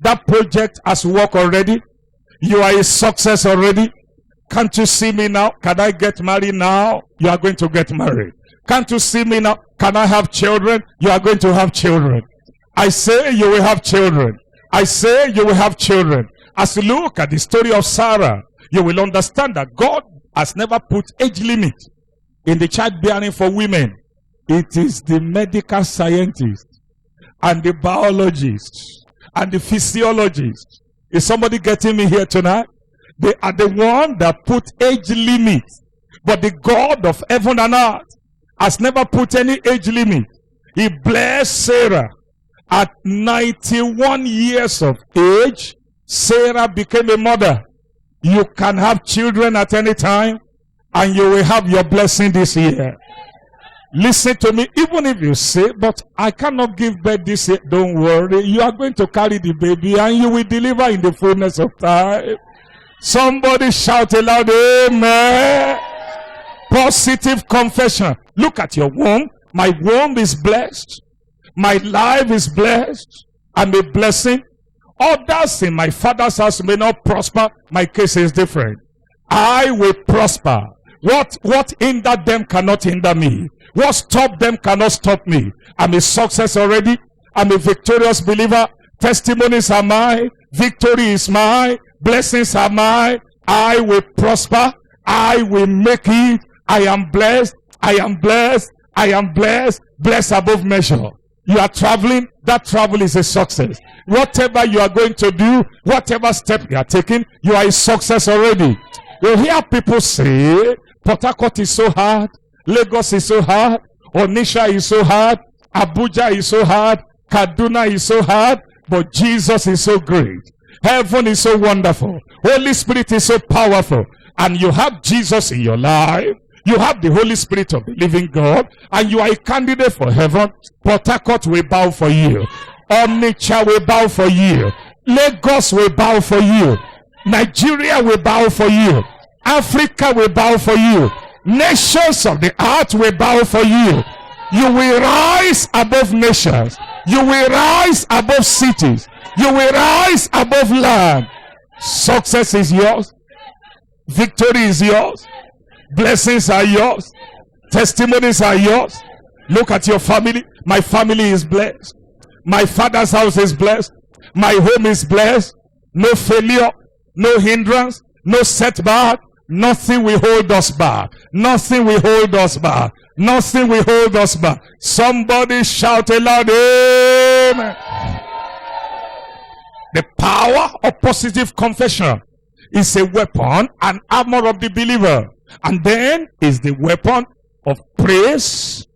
That project has worked already. You are a success already. Can't you see me now? Can I get married now? You are going to get married. Can't you see me now? Can I have children? You are going to have children. I say you will have children. I say you will have children. As you look at the story of Sarah, you will understand that God has never put age limit in the childbearing for women. It is the medical scientists and the biologists and the physiologists. Is somebody getting me here tonight? They are the one that put age limit. But the God of heaven and earth has never put any age limit. He blessed Sarah. At 91 years of age, Sarah became a mother. You can have children at any time, and you will have your blessing this year. Listen to me, even if you say, but I cannot give birth this year, don't worry. You are going to carry the baby, and you will deliver in the fullness of time. Somebody shout aloud, amen. Positive confession. Look at your womb. My womb is blessed. My life is blessed. I'm a blessing. Others in my father's house may not prosper. My case is different. I will prosper. What hindered them cannot hinder me. What stopped them cannot stop me. I'm a success already. I'm a victorious believer. Testimonies are mine. Victory is mine. Blessings are mine. I will prosper. I will make it. I am blessed. I am blessed. I am blessed. Blessed above measure. You are traveling. That travel is a success. Whatever you are going to do, whatever step you are taking, you are a success already. You hear people say, Port Harcourt is so hard, Lagos is so hard, Onitsha is so hard, Abuja is so hard, Kaduna is so hard, but Jesus is so great. Heaven is so wonderful. Holy Spirit is so powerful. And you have Jesus in your life. You have the Holy Spirit of the living God. And you are a candidate for heaven. Port Harcourt will bow for you. Onitsha will bow for you. Lagos will bow for you. Nigeria will bow for you. Africa will bow for you. Nations of the earth will bow for you. You will rise above nations. You will rise above cities. You will rise above land. Success is yours. Victory is yours. Blessings are yours. Testimonies are yours. Look at your family. My family is blessed. My father's house is blessed. My home is blessed. No failure. No hindrance. No setback. Nothing will hold us back. Nothing will hold us back. Nothing will hold us back. Somebody shout aloud, amen. The power of positive confession is a weapon, an armor of the believer. And then is the weapon of praise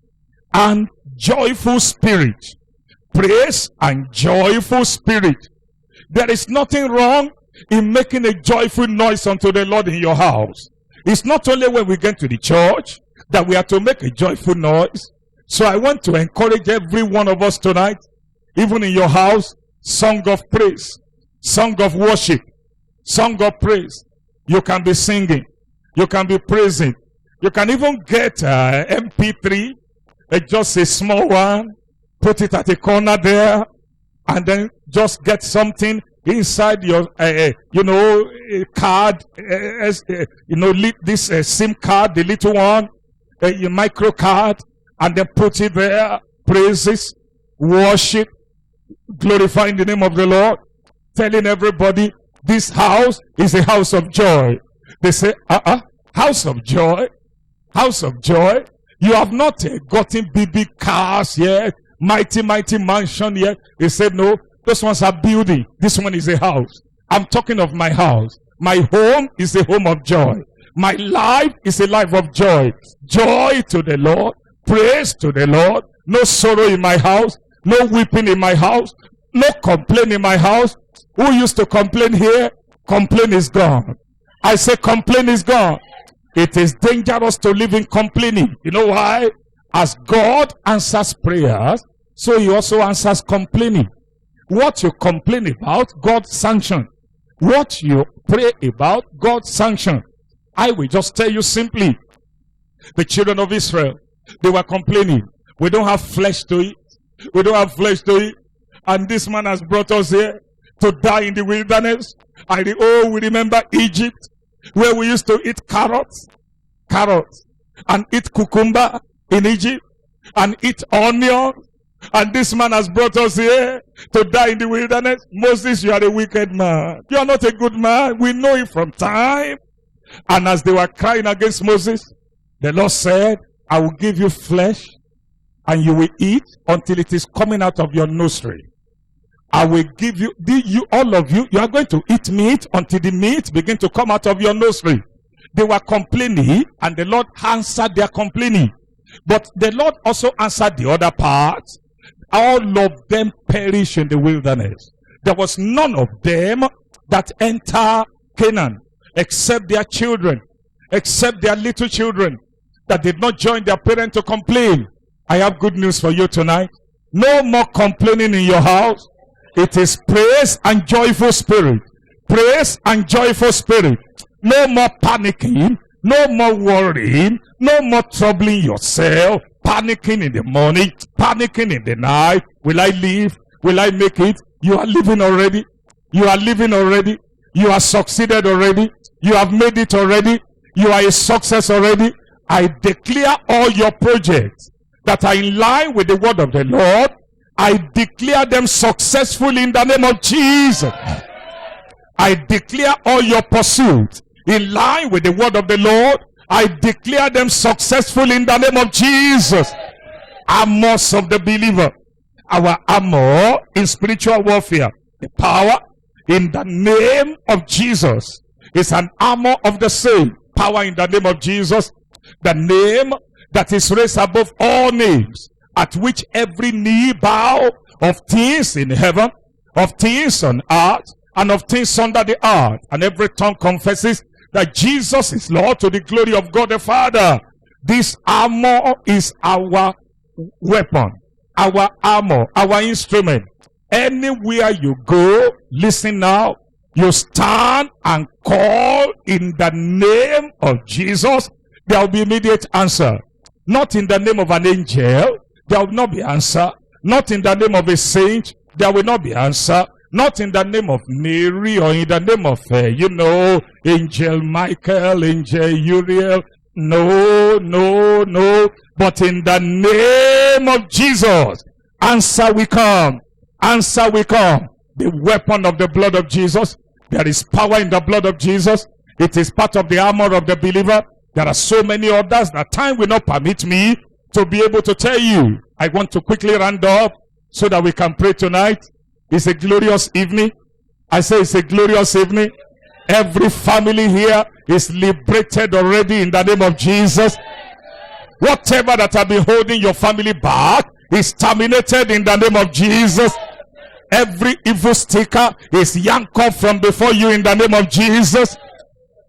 and joyful spirit. Praise and joyful spirit. There is nothing wrong in making a joyful noise unto the Lord in your house. It's not only when we get to the church that we have to make a joyful noise. So I want to encourage every one of us tonight, even in your house, song of praise, song of worship, song of praise. You can be singing. You can be praising. You can even get MP3, just a small one, put it at the corner there, and then just get something inside your, card, this SIM card, the little one, your micro card, and then put it there, praises, worship, glorifying the name of the Lord, telling everybody, this house is a house of joy. They say, house of joy, house of joy. You have not gotten big cars yet, mighty mansion yet. They said, no, those ones are building. This one is a house. I'm talking of my house. My home is a home of joy. My life is a life of joy. Joy to the Lord. Praise to the Lord. No sorrow in my house. No weeping in my house. No complaint in my house. Who used to complain here? Complaint is gone. I say complaint is gone. It is dangerous to live in complaining. You know why? As God answers prayers, so he also answers complaining. What you complain about, God sanctions. What you pray about, God sanctions. I will just tell you simply, the children of Israel, they were complaining. We don't have flesh to eat. We don't have flesh to eat. And this man has brought us here to die in the wilderness. We remember Egypt, where we used to eat carrots, and eat cucumber in Egypt, and eat onion. And this man has brought us here to die in the wilderness. Moses, you are a wicked man. You are not a good man. We know it from time. And as they were crying against Moses, the Lord said, I will give you flesh, and you will eat until it is coming out of your nostril. I will give you, all of you, you are going to eat meat until the meat begin to come out of your nostril. They were complaining, and the Lord answered their complaining. But the Lord also answered the other part. All of them perish in the wilderness. There was none of them that enter Canaan, except their children, except their little children, that did not join their parents to complain. I have good news for you tonight. No more complaining in your house. It is praise and joyful spirit. Praise and joyful spirit. No more panicking. No more worrying. No more troubling yourself. Panicking in the morning. Panicking in the night. Will I live? Will I make it? You are living already. You are living already. You are succeeded already. You have made it already. You are a success already. I declare all your projects that are in line with the word of the Lord. I declare them successful in the name of Jesus. I declare all your pursuits in line with the word of the Lord. I declare them successful in the name of Jesus. Armors of the believer. Our armor in spiritual warfare. The power in the name of Jesus. is an armor of the same. Power in the name of Jesus, the name that is raised above all names, at which every knee bow, of things in heaven, of things on earth, and of things under the earth, and every tongue confesses that Jesus is Lord, to the glory of God the Father. This armor is our weapon, our armor, our instrument. Anywhere you go, listen now, you stand and call in the name of Jesus, there will be immediate answer. Not in the name of an angel, there will not be answer. Not in the name of a saint, there will not be answer. Not in the name of Mary or in the name of, Angel Michael, Angel Uriel. No, no, no. But in the name of Jesus, answer will come. Answer will come. The weapon of the blood of Jesus. There is power in the blood of Jesus. It is part of the armor of the believer. There are so many others that time will not permit me to be able to tell you. I want to quickly round up so that we can pray tonight. It's a glorious evening. I say it's a glorious evening. Every family here is liberated already in the name of Jesus. Whatever that have been holding your family back is terminated in the name of Jesus. Every evil sticker is yanked off from before you in the name of Jesus.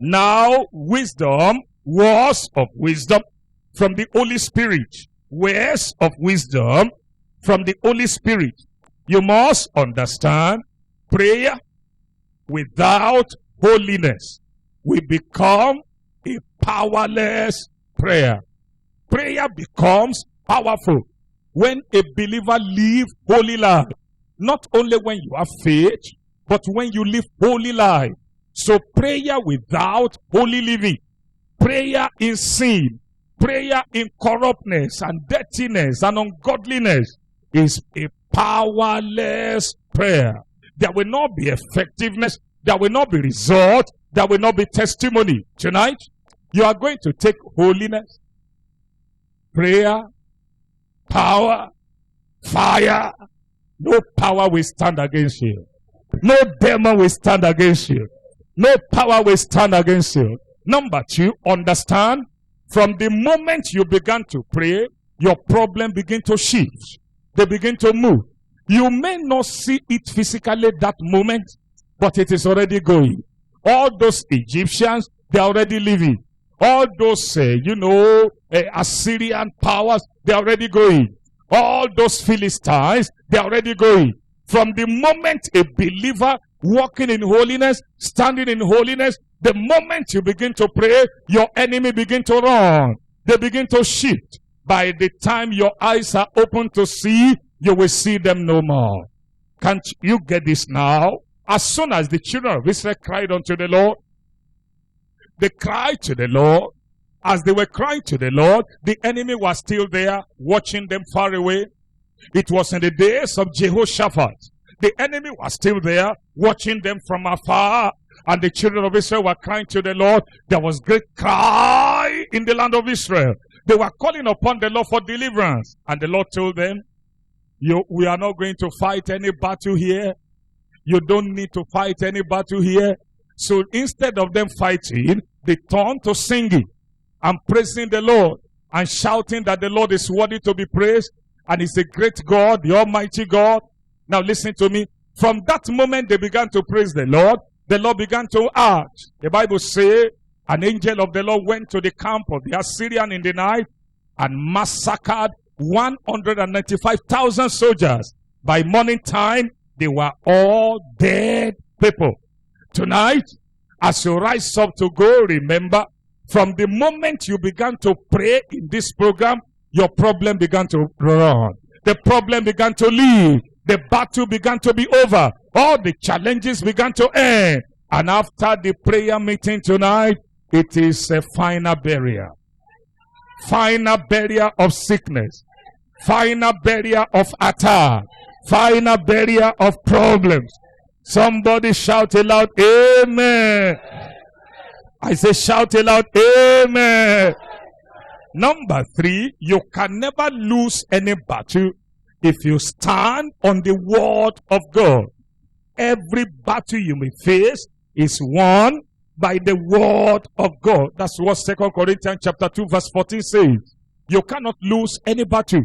Now, wisdom, words of wisdom from the Holy Spirit. Words of wisdom from the Holy Spirit. You must understand, prayer without holiness will become a powerless prayer. Prayer becomes powerful when a believer lives holy life. Not only when you have faith, but when you live holy life. So prayer without holy living, prayer in sin, prayer in corruptness and dirtiness and ungodliness is a powerless prayer. There will not be effectiveness, there will not be result, there will not be testimony. Tonight, you are going to take holiness, prayer, power, fire. No power will stand against you. No demon will stand against you. No power will stand against you. Number two, understand, from the moment you began to pray, your problem begin to shift. They begin to move. You may not see it physically that moment, but it is already going. All those Egyptians, they are already living. All those, Assyrian powers, they are already going. All those Philistines, they are already going. From the moment a believer walking in holiness, standing in holiness, the moment you begin to pray, your enemy begin to run. They begin to shift. By the time your eyes are open to see, you will see them no more. Can't you get this now? As soon as the children of Israel cried unto the Lord, they cried to the Lord. As they were crying to the Lord, the enemy was still there, watching them far away. It was in the days of Jehoshaphat. The enemy was still there, watching them from afar. And the children of Israel were crying to the Lord. There was great cry in the land of Israel. They were calling upon the Lord for deliverance. And the Lord told them, we are not going to fight any battle here. You don't need to fight any battle here. So instead of them fighting, they turned to singing and praising the Lord and shouting that the Lord is worthy to be praised and is a great God, the Almighty God. Now listen to me. From that moment they began to praise the Lord began to act. The Bible says, an angel of the Lord went to the camp of the Assyrian in the night and massacred 195,000 soldiers. By morning time, they were all dead people. Tonight, as you rise up to go, remember, from the moment you began to pray in this program, your problem began to run. The problem began to leave. The battle began to be over. All the challenges began to end. And after the prayer meeting tonight, it is a final burial. Final burial of sickness. Final burial of attack. Final burial of problems. Somebody shout aloud, amen. I say shout aloud, amen. Number three, you can never lose any battle if you stand on the word of God. Every battle you may face is won by the word of God. That's what 2 Corinthians chapter 2 verse 14 says. You cannot lose any battle.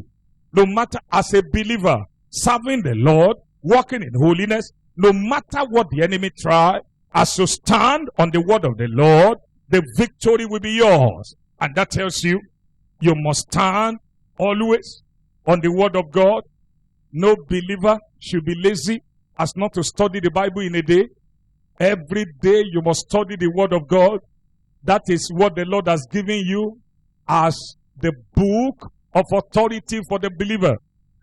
No matter as a believer, serving the Lord, walking in holiness, no matter what the enemy try, as you stand on the word of the Lord, the victory will be yours. And that tells you, you must stand always on the word of God. No believer should be lazy as not to study the Bible in a day. Every day you must study the word of God. That is what the Lord has given you as the book of authority for the believer.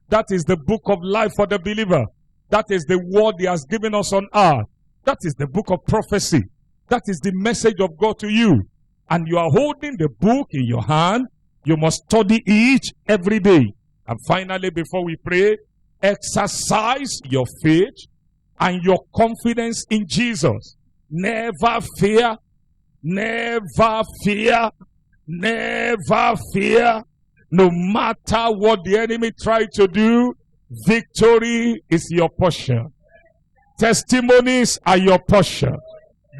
That is the book of life for the believer. That is the word he has given us on earth. That is the book of prophecy. That is the message of God to you. And you are holding the book in your hand. You must study each every day. And finally, before we pray, exercise your faith and your confidence in Jesus. Never fear, never fear, never fear. No matter what the enemy tried to do, victory is your portion. Testimonies are your portion.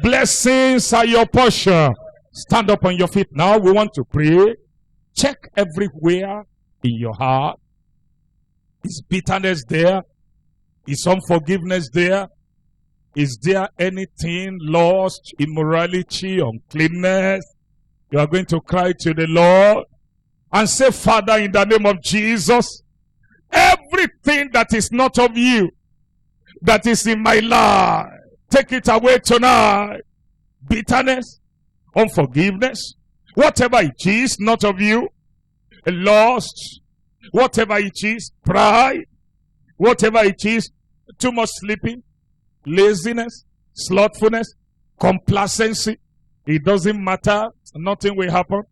Blessings are your portion. Stand up on your feet now. We want to pray. Check everywhere in your heart. Is bitterness there? Is unforgiveness there? Is there anything lost? Immorality, uncleanness? You are going to cry to the Lord and say, Father, in the name of Jesus, everything that is not of you, that is in my life, take it away tonight. Bitterness, unforgiveness, whatever it is, not of you, lust, whatever it is, pride, whatever it is, too much sleeping, laziness, slothfulness, complacency. It doesn't matter. Nothing will happen.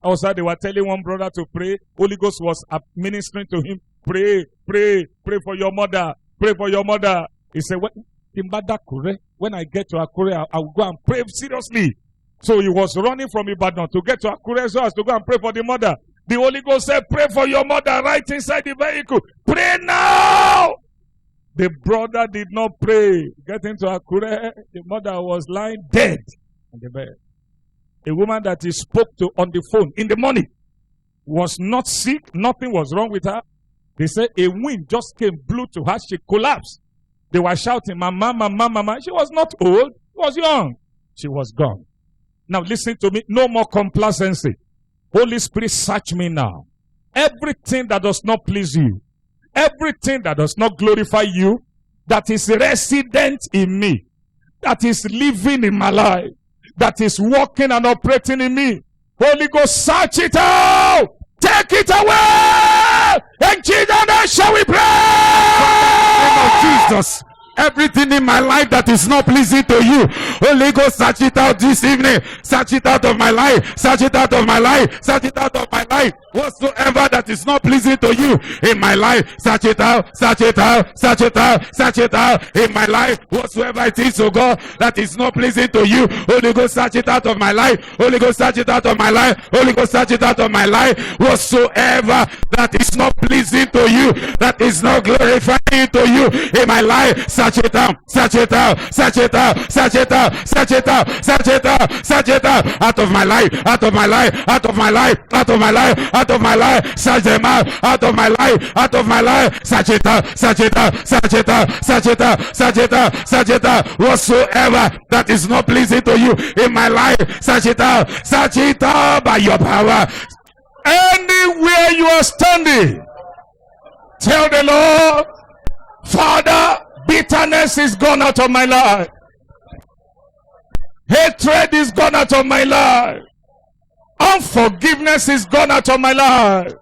Also, they were telling one brother to pray. Holy Ghost was ministering to him. Pray, pray, pray for your mother. Pray for your mother. He said, when I get to Akure, I will go and pray seriously. So he was running from Ibadan to get to Akure so as to go and pray for the mother. The Holy Ghost said, pray for your mother right inside the vehicle. Pray now! The brother did not pray. Getting to Akure, the mother was lying dead on the bed. A woman that he spoke to on the phone in the morning was not sick. Nothing was wrong with her. They said a wind just came, blew to her. She collapsed. They were shouting, Mama, Mama, Mama. She was not old. She was young. She was gone. Now listen to me. No more complacency. Holy Spirit, search me now. Everything that does not please you, everything that does not glorify you, that is resident in me, that is living in my life, that is working and operating in me. Holy Ghost, search it out. Take it away. In Jesus' name shall we pray. In the name of Jesus. Everything in my life that is not pleasing to you, Holy Ghost, search it out this evening. Search it out of my life. Search it out of my life. Search it out of my life. Whatsoever that is not pleasing to you in my life, search it out. Search it out. Search it out. Search it out in my life. Whatsoever it is, oh God, that is not pleasing to you, Holy Ghost, search it out of my life. Holy Ghost, search it out of my life. Holy Ghost, search it out of my life. Whatsoever that is not pleasing to you, that is not glorifying to you in my life, search it out, search it out, search it out, search it out, search it out, search it out, search it out of my life, out of my life, out of my life, out of my life, out of my life, search them out of my life, out of my life, search it out, search it out, search it out, search it out, search it out, search it out, whatsoever that is not pleasing to you in my life, search it out by your power. Anywhere you are standing, tell the Lord, Father, bitterness is gone out of my life. Hatred is gone out of my life. Unforgiveness is gone out of my life.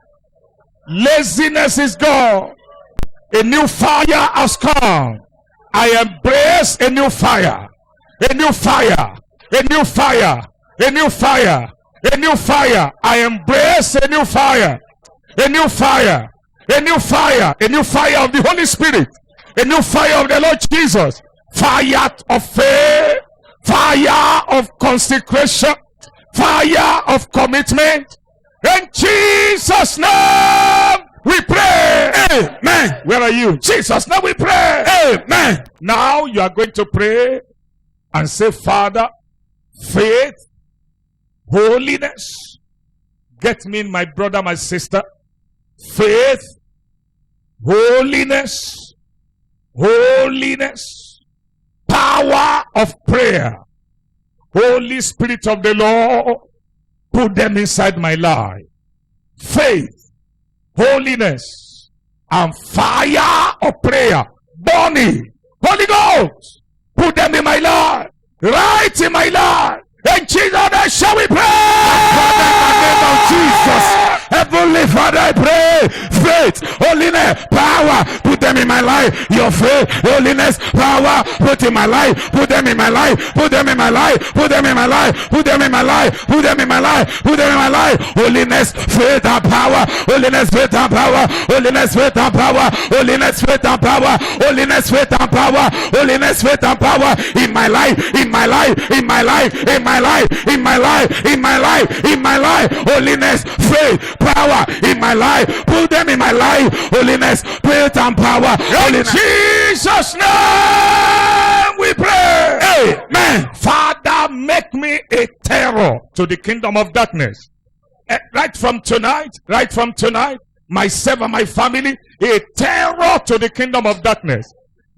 Laziness is gone. A new fire has come. I embrace a new fire. A new fire. A new fire. A new fire. A new fire. I embrace a new fire. A new fire. A new fire. A new fire of the Holy Spirit. A new fire of the Lord Jesus. Fire of faith. Fire of consecration. Fire of commitment. In Jesus' name we pray. Amen. Where are you? Jesus' name we pray. Amen. Now you are going to pray and say, Father, faith, holiness. Get me, my brother, my sister. Faith, holiness, holiness, power of prayer. Holy Spirit of the Lord, put them inside my life. Faith, holiness, and fire of prayer. Burning, Holy Ghost, put them in my life. Right in my life. In Jesus' name shall we pray. Father, in the name of Jesus, Heavenly Father, I pray, faith, holiness, power, put them in my life. Your faith, holiness, power, put in my life, put them in my life, put them in my life, put them in my life, put them in my life, put them in my life, put them in my life. Holiness, faith, and power, holiness, faith, and power, holiness, faith, and power, holiness, faith, and power, holiness, faith, and power, holiness, faith, and power in my life, in my life, in my life, in my life, in my life, in my life, in my life, holiness, faith, power in my life, put them in my life, holiness, faith, and power. In Jesus' name we pray. Amen. Father, make me a terror to the kingdom of darkness. Right from tonight, myself and my family, a terror to the kingdom of darkness.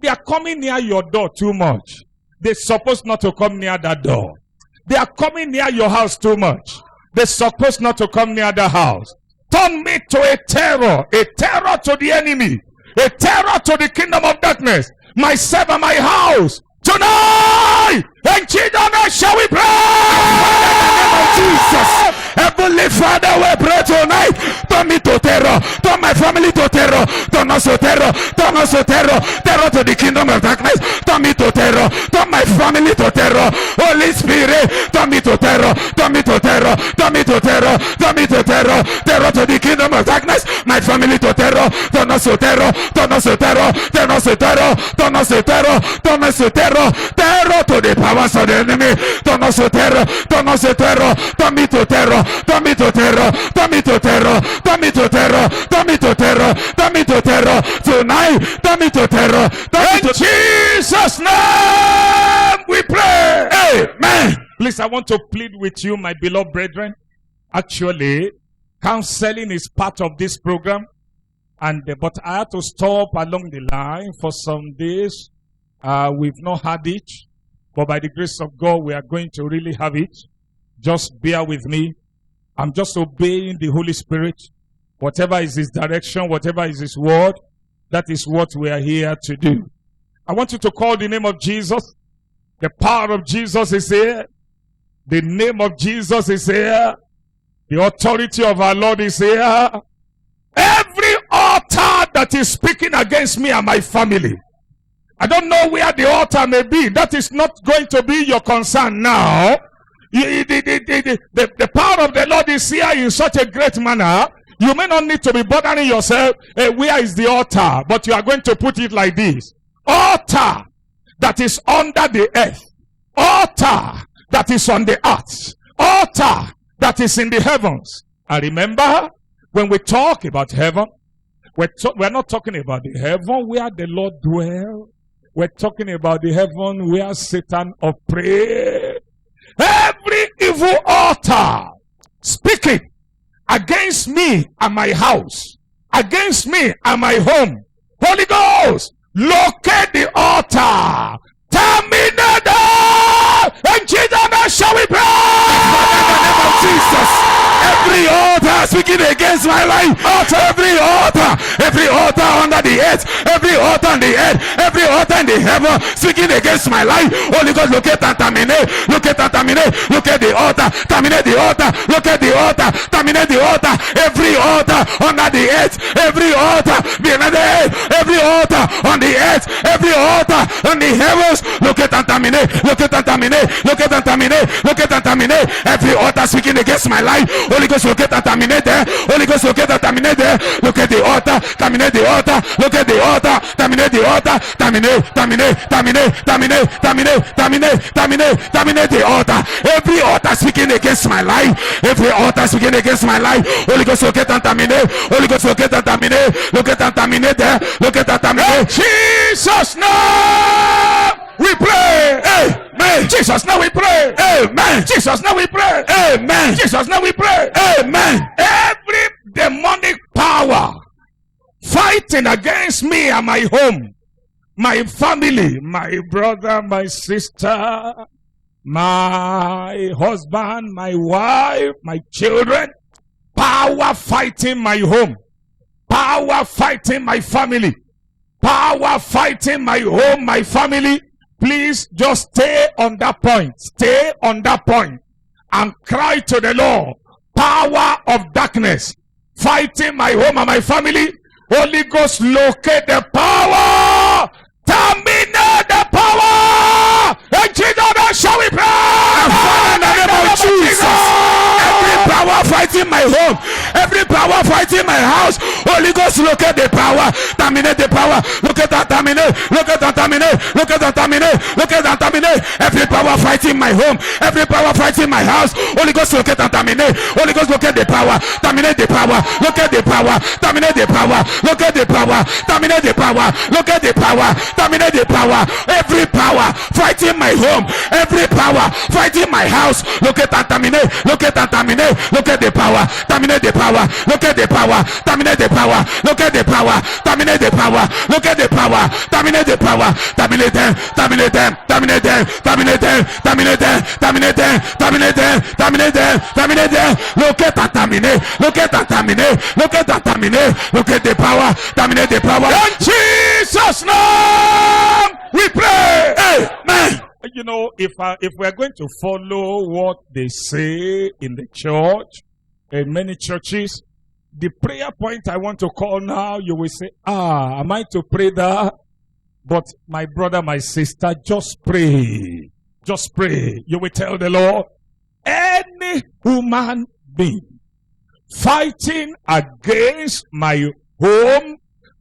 They are coming near your door too much. They're supposed not to come near that door. They are coming near your house too much. They're supposed not to come near the house. Turn me to a terror to the enemy, a terror to the kingdom of darkness. Myself and my house. Tonight, in Jesus' name shall we pray. Jesus, Heavenly Father, we pray tonight. Turn me to terror, turn my family to terror, turn us to terror, turn us to terror, terror to the kingdom of darkness. Turn me to terror, turn my family to terror. Holy Spirit, turn me to terror, turn me to terror, turn me to terror, turn me to terror, terror to the kingdom of darkness. My family to terror, turn us to terror, turn us to terror, turn us to terror, turn us to terror, turn us to terror, terror to the powers of the enemy. Turn us to terror, turn us to terror, turn me to terror, turn me to terror, turn me to terror, turn me to terror, turn me to terror, turn me to terror tonight, turn me to terror. In Jesus' name we pray. Amen. Please, I want to plead with you, my beloved brethren. Actually, counseling is part of this program, but I had to stop along the line for some days. We've not had it, but by the grace of God, we are going to really have it. Just bear with me. I'm just obeying the Holy Spirit. Whatever is His direction, whatever is His word, that is what we are here to do. I want you to call the name of Jesus. The power of Jesus is here. The name of Jesus is here. The authority of our Lord is here. Every altar that is speaking against me and my family, I don't know where the altar may be. That is not going to be your concern now. The power of the Lord is here in such a great manner. You may not need to be bothering yourself, where is the altar? But you are going to put it like this. Altar that is under the earth. Altar that is on the earth. Altar that is in the heavens. And remember, when we talk about heaven, we're not talking about the heaven where the Lord dwells. We're talking about the heaven where Satan operates. Every evil altar speaking against me and my house, against me and my home, Holy Ghost, locate the altar. Terminate it. In Jesus' name shall we pray. In the name of Jesus, every altar speaking against my life, every altar under the earth, every altar on the earth, every altar in the heaven speaking against my life, Holy Ghost, locate and terminate, locate and terminate, locate the altar, terminate the altar, locate the altar, terminate the altar, every altar under the earth, every altar behind the earth, every altar on the earth, every altar on the heavens, locate and terminate, locate and terminate, locate and terminate, locate and terminate, every altar speaking against my life, Holy Ghost, locate and terminate there, Holy Ghost, locate and terminate there, locate the altar, terminate the altar, locate the altar, terminate the altar, terminate, terminate, terminate, terminate, terminate, terminate, terminate, terminate the altar, every altar speaking against my life, every altar speaking against my life, Holy Ghost, locate and terminate, Holy Ghost, locate and terminate, locate and terminate there, locate and terminate. Jesus' name we pray. Amen. Jesus' name we pray. Amen. Amen. Jesus, now we pray. Amen. Jesus, now we pray. Amen. Every demonic power fighting against me and my home, my family, my brother, my sister, my husband, my wife, my children, power fighting my home, power fighting my family, power fighting my home, my family. Please just stay on that point. Stay on that point and cry to the Lord. Power of darkness fighting my home and my family. Holy Ghost, locate the power. Terminate the power. In Jesus' name shall we pray. In the name of Jesus. Every power fighting my home, every power fighting my house, Holy Ghost, locate the power, terminate the power, locate and terminate, locate and terminate, locate and terminate, locate and terminate. Every power fighting my home, every power fighting my house, Holy Ghost, locate and terminate. Holy Ghost, locate the power, terminate the power, locate the power, terminate the power, locate the power, terminate the power, locate the power, terminate the power. Every power fighting my home, every power fighting my house, locate and terminate, locate and terminate, locate the power, terminate the power, locate the power, terminate the power, locate the power, terminate the power, locate the power, terminate the power, terminate them, terminate them, terminate them, terminate them, terminate them, terminate them, terminate them, terminate them, terminate them, locate and terminate, locate and terminate, locate and terminate, locate the power, terminate the power. In Jesus' name we pray. Amen. You know, if we're going to follow what they say in the church, in many churches, the prayer point I want to call now, you will say, am I to pray that? But my brother, my sister, just pray. Just pray. You will tell the Lord, any human being fighting against my home,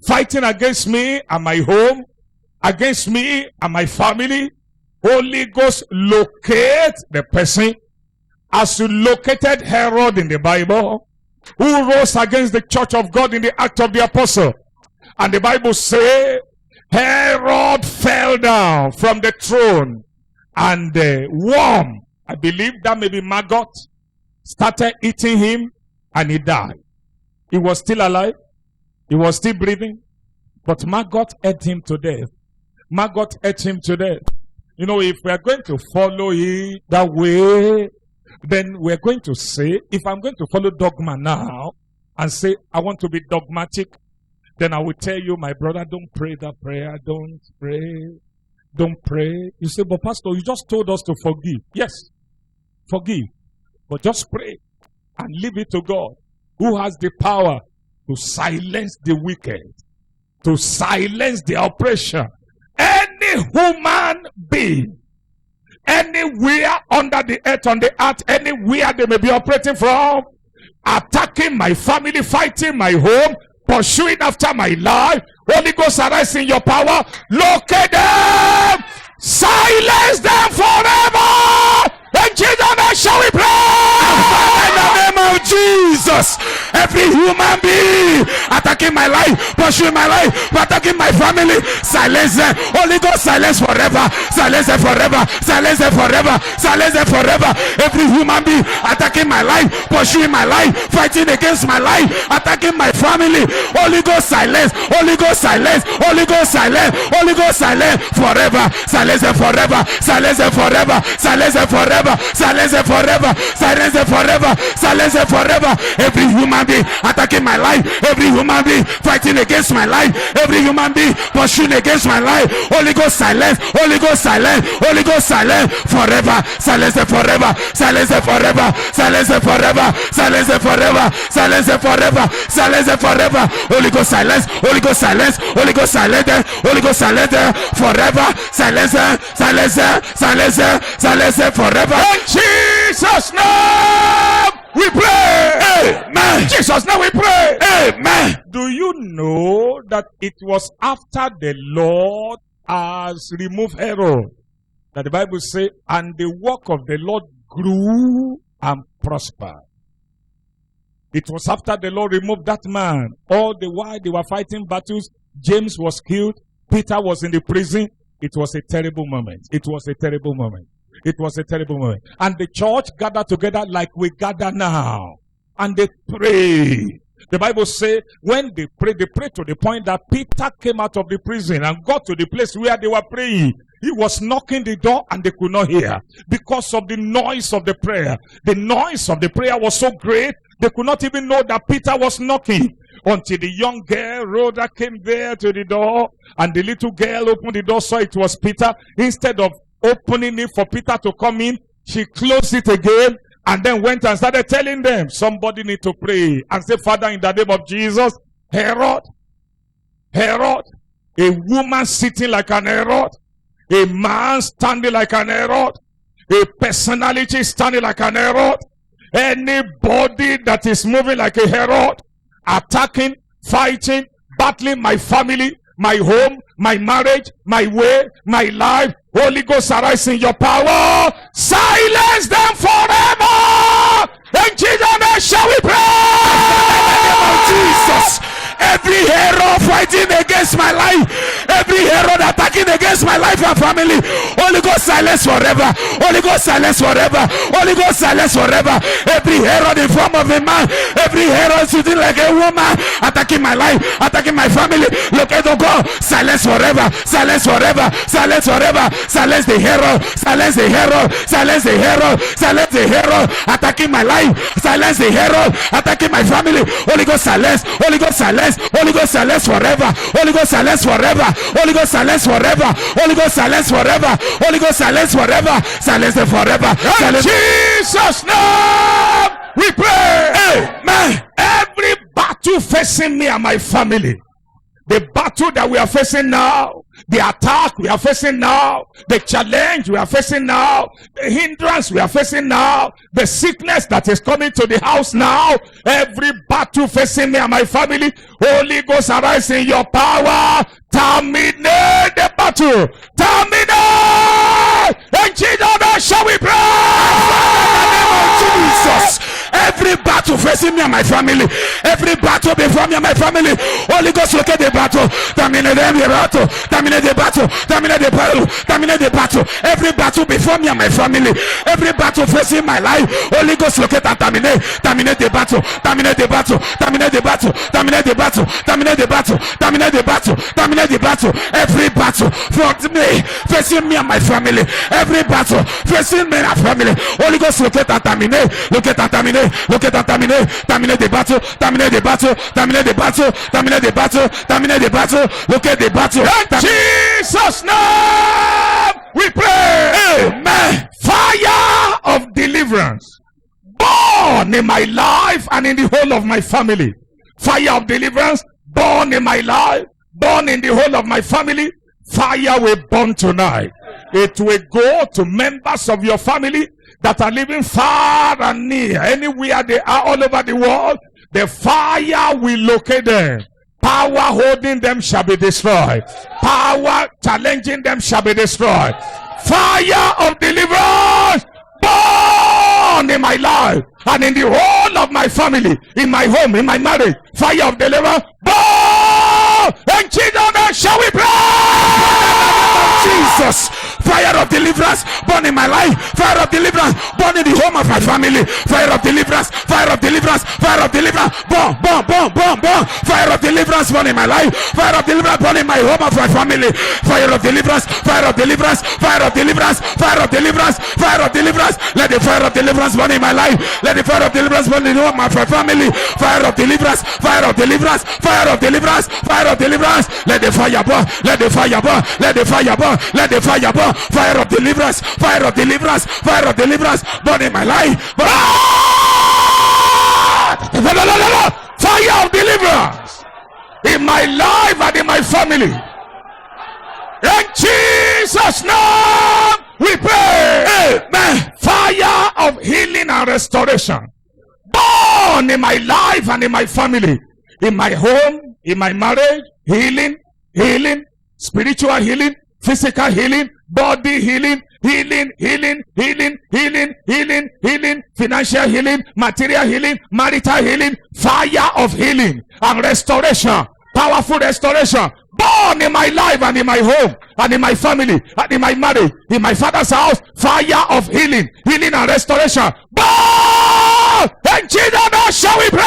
fighting against me and my home, against me and my family, Holy Ghost, locate the person as you located Herod in the Bible, who rose against the church of God in the Act of the Apostle. And the Bible says, Herod fell down from the throne, and the worm, I believe that may be maggot, started eating him, and he died. He was still alive. He was still breathing. But maggot ate him to death. Maggot ate him to death. You know, if we are going to follow it that way, then we're going to say, if I'm going to follow dogma now and say, I want to be dogmatic, then I will tell you, my brother, don't pray that prayer. Don't pray. Don't pray. You say, but Pastor, you just told us to forgive. Yes, forgive. But just pray and leave it to God, who has the power to silence the wicked, to silence the oppression. Any human being, anywhere under the earth, on the earth, anywhere they may be operating from, attacking my family, fighting my home, pursuing after my life, Holy Ghost, arise in your power, locate them, silence them forever. In Jesus' name shall we pray. In the name of Jesus, every human being attacking my life, pursuing my life, attacking my family, silence them. Holy Ghost, silence forever, silence them forever, silence them forever, silence them forever. Every human being attacking my life, pursuing my life, fighting against my life, attacking my family, Holy Ghost, silence, Holy Ghost, silence, Holy Ghost, silence, Holy Ghost, silence forever, silence them forever, silence them forever, silence them forever, silence them forever, silence them forever, silence them forever. Every human being attacking my life, every human being fighting against my life, every human being pursuing against my life, Holy Ghost, silence, Holy Ghost, silence, Holy Ghost, silence forever, silence them forever, silence them forever, silence them forever, silence them forever, silence them forever, silence them forever. Holy Ghost, silence, Holy Ghost, silence, Holy Ghost, silence them, Holy Ghost, silence them forever, silence them, silence them, silence them, silence them forever. In Jesus' name we pray. Amen. Jesus' name we pray. Amen. Do you know that it was after the Lord has removed Herod that the Bible says, and the work of the Lord grew and prospered? It was after the Lord removed that man. All the while they were fighting battles, James was killed, Peter was in the prison. It was a terrible moment. It was a terrible moment. It was a terrible moment. And the church gathered together like we gather now. And they prayed. The Bible says when they prayed to the point that Peter came out of the prison and got to the place where they were praying. He was knocking the door and they could not hear because of the noise of the prayer. The noise of the prayer was so great, they could not even know that Peter was knocking. Until the young girl, Rhoda, came there to the door, and the little girl opened the door, saw it was Peter. Instead of opening it for Peter to come in, she closed it again, and then went and started telling them, somebody need to pray. And say, Father, in the name of Jesus, Herod, a woman sitting like an Herod, a man standing like an Herod, a personality standing like an Herod, anybody that is moving like a Herod, attacking, fighting, battling my family, my home, my marriage, my way, my life. Holy Ghost, arise in your power. Silence them forever. In Jesus' name shall we pray. Jesus. Every hero fighting against my life, every hero attacking against my life and family, Holy Ghost, silence forever. Holy Ghost, silence forever. Holy Ghost, silence forever. Every hero in the form of a man, every hero sitting like a woman, attacking my life, attacking my family, look at the God, silence forever, silence forever, silence forever, silence the hero, silence the hero, silence the hero, silence the hero, attacking my life, silence the hero, attacking my family. Holy Ghost, silence. Holy Ghost, silence. Holy Ghost, silence forever. Holy Ghost, silence forever. Holy Ghost, silence forever. Holy Ghost, silence forever. Holy Ghost, silence forever. Silence them forever. In Jesus' name we pray. Amen. Every battle facing me and my family, the battle that we are facing now, the attack we are facing now, the challenge we are facing now, the hindrance we are facing now, the sickness that is coming to the house now, every battle facing me and my family, Holy Ghost, arise in your power. Terminate the battle. Terminate. In Jesus' name shall we pray. In the name of Jesus. Every battle facing me and my family, every battle before me and my family, Holy Ghost, look at the battle. Terminate the battle. Terminate the battle. Terminate the battle. Terminate the battle. Every battle before me and my family, every battle facing my life, Holy Ghost, look at and terminate. Terminate the battle. Terminate the battle. Terminate the battle. Terminate the battle. Terminate the battle. Terminate the battle. Terminate the battle. Every battle for me, facing me and my family, every battle facing me and my family, Holy Ghost, look at and terminate. Look at and terminate. Look at and terminate. Terminate the battle. Terminate the battle. Terminate the battle. Terminate the battle. Terminate the battle. Look at the battle. In Jesus' name we pray. Amen. Fire of deliverance born in my life and in the whole of my family. Fire of deliverance born in my life, born in the whole of my family. Fire will burn tonight. It will go to members of your family that are living far and near, anywhere they are all over the world. The fire will locate them. Power holding them shall be destroyed. Power challenging them shall be destroyed. Fire of deliverance born in my life and in the whole of my family, in my home, in my marriage. Fire of deliverance born. And children, shall we pray? Jesus, fire of deliverance burn in my life, fire of deliverance burn in the home of my family, fire of deliverance, fire of deliverance, fire of deliverance burn, burn, burn, burn, burn, fire of deliverance burn in my life, fire of deliverance burn in my home of my family, fire of deliverance, fire of deliverance, fire of deliverance, fire of deliverance, fire of deliverance. Let the fire of deliverance burn in my life, let the fire of deliverance burn in the home of my family, fire of deliverance, fire of deliverance, fire of deliverance, fire of deliverance. Let the fire burn, let the fire burn, let the fire burn, let the fire burn, fire of deliverance, fire of deliverance, fire of deliverance burn in my life. Fire of deliverance in my life and in my family. In Jesus' name we pray. Amen. Fire of healing and restoration born in my life and in my family, in my home, in my marriage. Healing, healing, spiritual healing, physical healing, body healing, healing, healing, healing, healing, healing, healing, financial healing, material healing, marital healing. Fire of healing and restoration Powerful restoration. Born in my life and in my home and in my family and in my marriage, in my father's house. Fire of healing, healing and restoration. Born in Jesus' name shall we pray.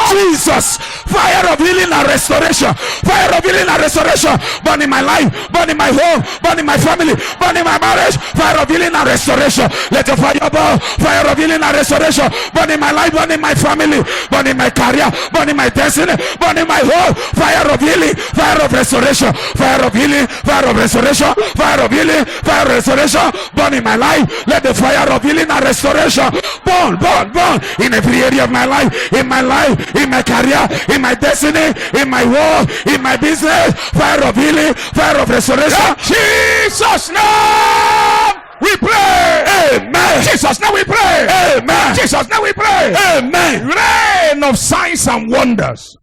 Jesus, fire of healing and restoration, fire of healing and restoration, burn in my life, burn in my home, burn in my family, burn in my marriage, fire of healing and restoration. Let the fire burn, fire of healing and restoration, burn in my life, burn in my family, burn in my career, burn in my destiny, burn in my home, fire of healing, fire of restoration, fire of healing, fire of restoration, fire of healing, fire of restoration, burn in my life. Let the fire of healing and restoration burn, burn, burn in every area of my life, in my career, in my destiny, in my work, in my business. Fire of healing, fire of restoration. Jesus' name we pray. Amen. Jesus' name we pray. Amen. Jesus' name we pray. Amen. Rain of signs and wonders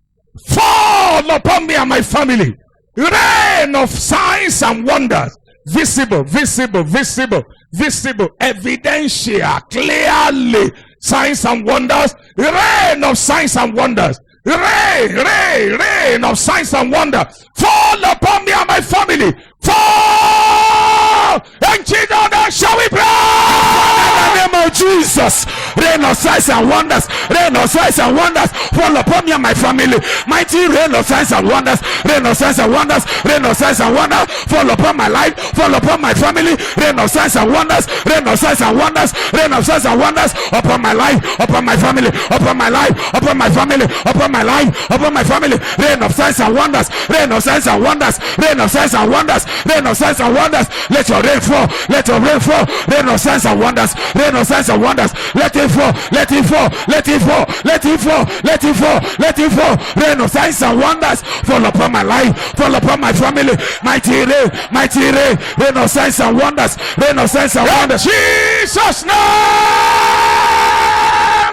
fall upon me and my family. Rain of signs and wonders. Visible, visible, visible, visible, evidential, clearly. Signs and wonders. Rain of signs and wonders. Rain of signs and wonders. Fall upon me and my family. Fall! And Jesus, shall we pray? In the name of Jesus, rain of signs and wonders, rain of signs and wonders, fall upon me and my family. Mighty rain of signs and wonders, rain of signs and wonders, rain of signs and wonders, fall upon my life, fall upon my family. Rain of signs and wonders, rain of signs and wonders, rain of signs and wonders, upon my life, upon my family, upon my life, upon my family, upon my life, upon my family. Rain of signs and wonders, rain of signs and wonders, rain of signs and wonders, rain of signs and wonders. Let your rain fall, let your rain fall. Rain of signs and wonders, rain of signs and wonders. Let it fall, let it fall, let it fall, let it fall, let it fall, let it fall. Rain of signs and wonders fall upon my life, fall upon my family. Mighty rain, rain of signs and wonders, rain of signs and wonders. Jesus' name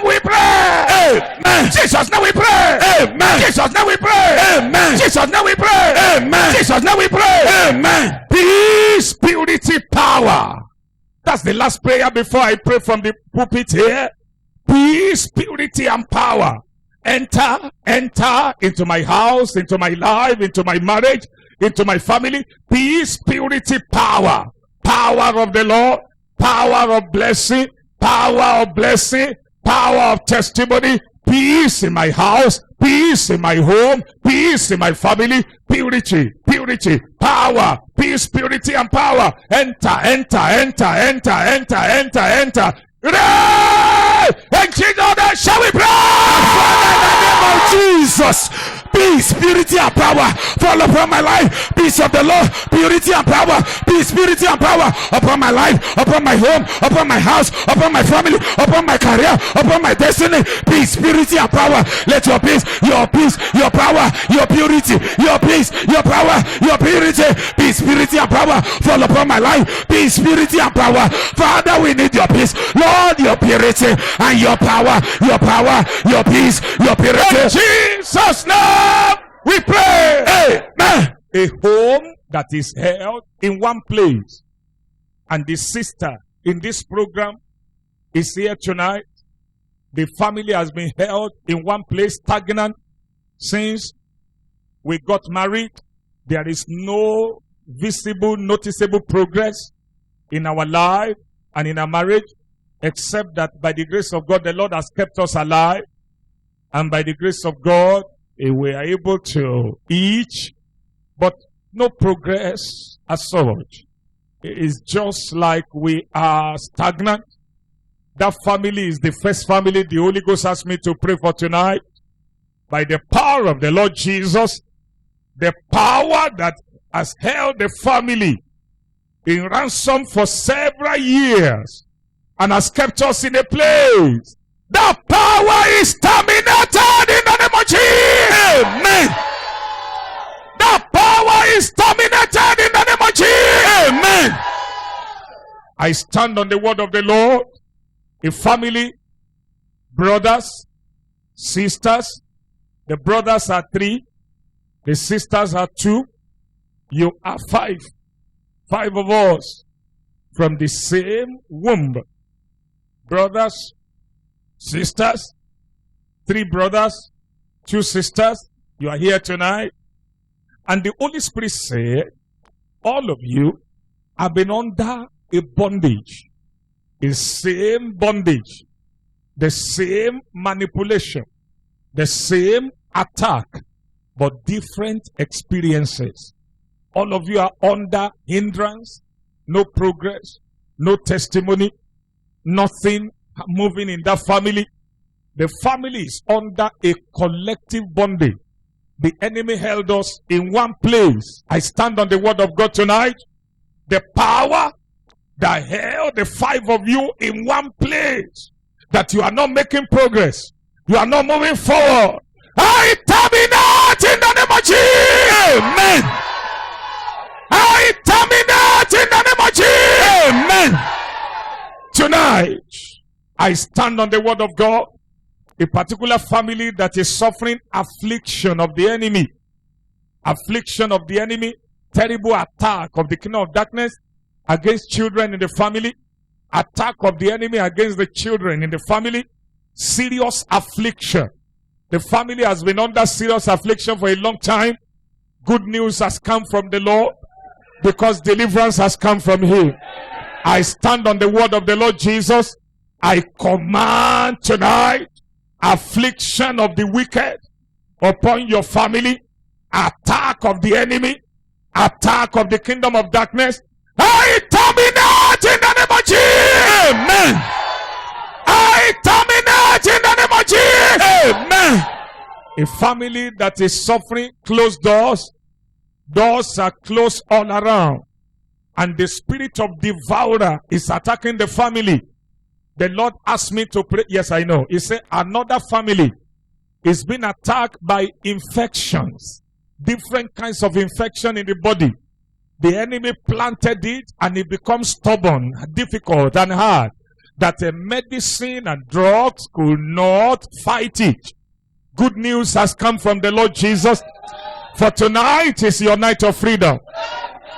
we pray. Amen. Jesus' name we pray. Amen. Jesus' name we pray. Amen. Jesus' name we pray. Amen. Jesus' name we pray. Amen. Peace, purity, power. That's the last prayer before I pray from the pulpit here. Peace, purity, and power. Enter into my house, into my life, into my marriage, into my family. Peace, purity, power. Power of the Lord. Power of blessing. Power of blessing. Power of testimony. Peace in my house. Peace in my home. Peace in my family. Purity, purity, power, peace, purity, and power. Enter. And Jesus, shall we pray? Father, in the name of Jesus, peace, purity, and power fall upon my life. Peace of the Lord, purity and power, peace, purity, and power upon my life, upon my home, upon my house, upon my family, upon my career, upon my destiny. Peace, purity, and power. Let your peace, your power, your purity, your peace, your power, your purity, peace, purity, and power fall upon my life. Peace, purity, and power. Father, we need your peace, Lord, your purity and your power, your peace, your purity. In Jesus' name we pray. Amen. A home that is held in one place, and the sister in this program is here tonight. The family has been held in one place, stagnant, since we got married. There is no visible, noticeable progress in our life and in our marriage, except that by the grace of God, the Lord has kept us alive. And by the grace of God, we are able to eat, but no progress as such. It's just like we are stagnant. That family is the first family the Holy Ghost asked me to pray for tonight. By the power of the Lord Jesus, the power that has held the family in ransom for several years and has kept us in a place. That power is terminated in the name of Jesus. Amen. That power is terminated in the name of Jesus. Amen. I stand on the word of the Lord. A family, brothers, sisters. The brothers are 3. The sisters are 2. You are 5. 5 of us from the same womb. Brothers, sisters, 3 brothers, 2 sisters, You are here tonight. And the Holy Spirit said, all of you have been under a bondage. The same bondage. The same manipulation. The same attack. But different experiences. All of you are under hindrance. No progress. No testimony. Nothing moving in that family. The family is under a collective bondage. The enemy held us in one place. I stand on the word of God tonight. The power that held the 5 of you in one place. That you are not making progress. You are not moving forward. I terminate in the name of Jesus. Amen. I terminate in the name of Jesus. Amen. Tonight, I stand on the word of God. A particular family that is suffering affliction of the enemy. Affliction of the enemy. Terrible attack of the kingdom of darkness against children in the family. Attack of the enemy against the children in the family. Serious affliction. The family has been under serious affliction for a long time. Good news has come from the Lord because deliverance has come from Him. I stand on the word of the Lord Jesus. I command tonight affliction of the wicked upon your family, attack of the enemy, attack of the kingdom of darkness. I terminate in the name of Jesus. Amen. I terminate in the name of Jesus. Amen. A family that is suffering closed doors. Doors are closed all around. And the spirit of devourer is attacking the family. The Lord asked me to pray. Yes, I know. He said another family is being attacked by infections. Different kinds of infection in the body. The enemy planted it and it becomes stubborn, difficult and hard. That medicine and drugs could not fight it. Good news has come from the Lord Jesus. For tonight is your night of freedom.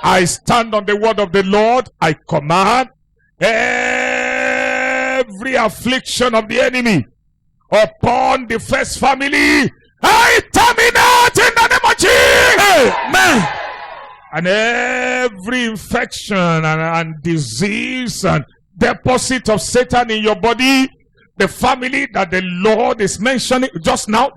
I stand on the word of the Lord. I command every affliction of the enemy upon the first family. I terminate in the name of Jesus. Amen. And every infection and disease and deposit of Satan in your body, the family that the Lord is mentioning just now,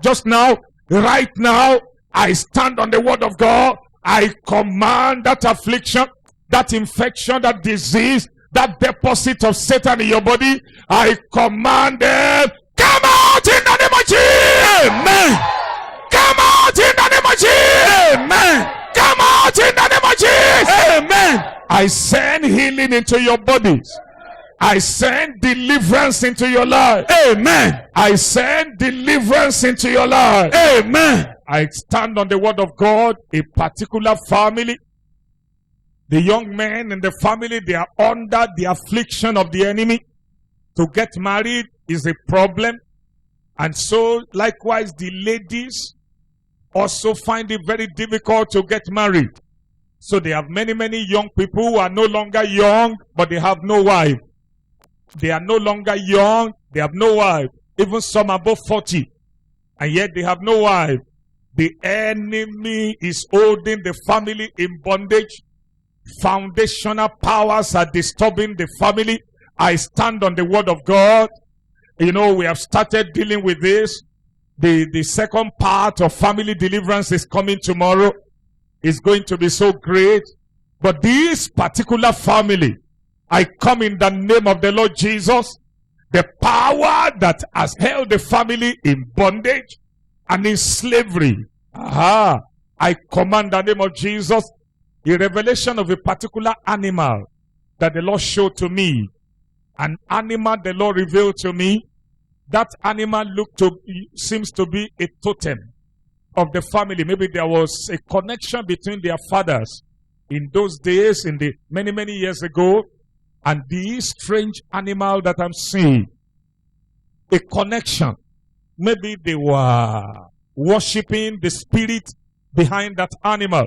right now, I stand on the word of God. I command that affliction, that infection, that disease, that deposit of Satan in your body. I command them, come out in the name of Jesus. Amen. Come out in the name of Jesus. Amen. Come out in the name of Jesus. Amen. I send healing into your bodies. I send deliverance into your life. Amen. I send deliverance into your life. Amen. I stand on the word of God. A particular family, the young men in the family, they are under the affliction of the enemy. To get married is a problem. And so likewise the ladies also find it very difficult to get married. So they have many young people who are no longer young, but they have no wife. They are no longer young, they have no wife. Even some above 40, and yet they have no wife. The enemy is holding the family in bondage. Foundational powers are disturbing the family. I stand on the word of God. You know, we have started dealing with this. The second part of family deliverance is coming tomorrow. It's going to be so great. But this particular family, I come in the name of the Lord Jesus. The power that has held the family in bondage and in slavery. I command the name of Jesus. A revelation of a particular animal that the Lord showed to me. An animal the Lord revealed to me. That animal seems to be a totem of the family. Maybe there was a connection between their fathers in those days, in the many years ago. And this strange animal that I'm seeing, a connection. Maybe they were worshipping the spirit behind that animal,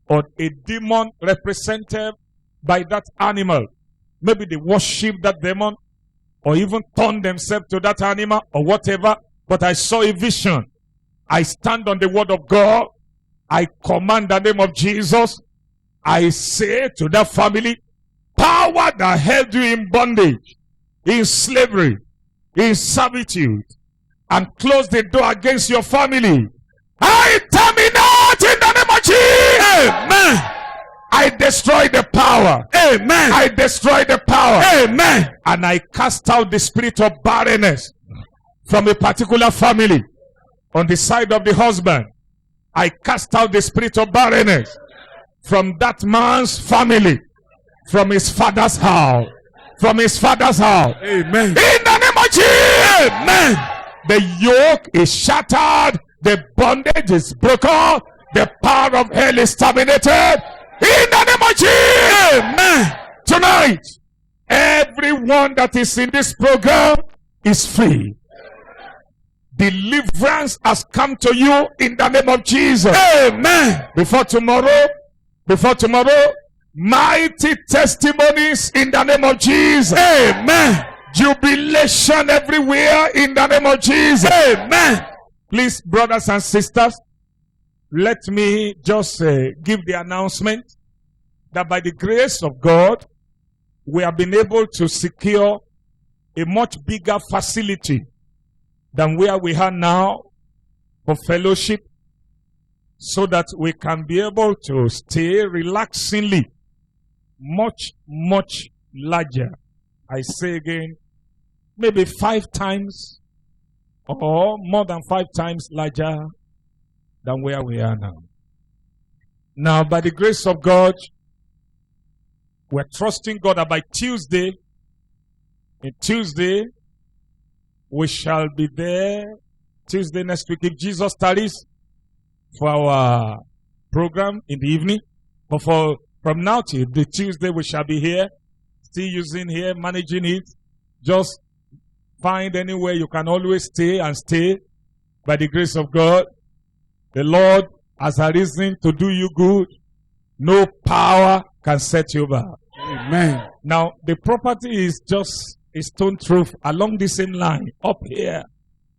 or a demon represented by that animal. Maybe they worship that demon, or even turn themselves to that animal, or whatever. But I saw a vision I stand on the word of God. I command the name of Jesus. I say to that family, power that held you in bondage, in slavery, in servitude, and close the door against your family, I terminate in the name of Jesus. Amen. I destroy the power. Amen. I destroy the power. Amen. And I cast out the spirit of barrenness from a particular family. On the side of the husband, I cast out the spirit of barrenness from that man's family, from his father's house, from his father's house. Amen. In the name of Jesus. Amen. The yoke is shattered. The bondage is broken. The power of hell is terminated. In the name of Jesus. Amen. Tonight, everyone that is in this program is free. Deliverance has come to you in the name of Jesus. Amen. Before tomorrow, mighty testimonies in the name of Jesus. Amen. Jubilation everywhere in the name of Jesus. Amen. Please, brothers and sisters, let me just give the announcement that by the grace of God, we have been able to secure a much bigger facility than where we are now for fellowship, so that we can be able to stay relaxingly much larger. I say again, maybe 5 times or more than 5 times larger than where we are now. Now, by the grace of God, we're trusting God that by Tuesday, we shall be there. Tuesday next week, if Jesus tarries, for our program in the evening. But from now till the Tuesday, we shall be here, still using here, managing it. Just find anywhere you can always stay and stay by the grace of God. The Lord has a reason to do you good. No power can set you back. Amen. Now, the property is just a stone throw along the same line up here.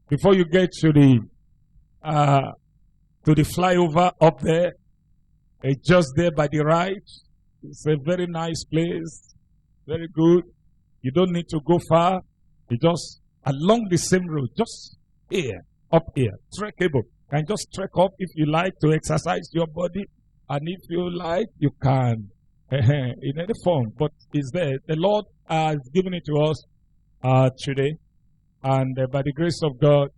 Before you get to the flyover up there, it's just there by the right. It's a very nice place, very good. You don't need to go far. You just along the same road, just here, up here, trekkable. You can just trek up if you like to exercise your body, and if you like, you can in any form. But it's there. The Lord has given it to us today, and by the grace of God,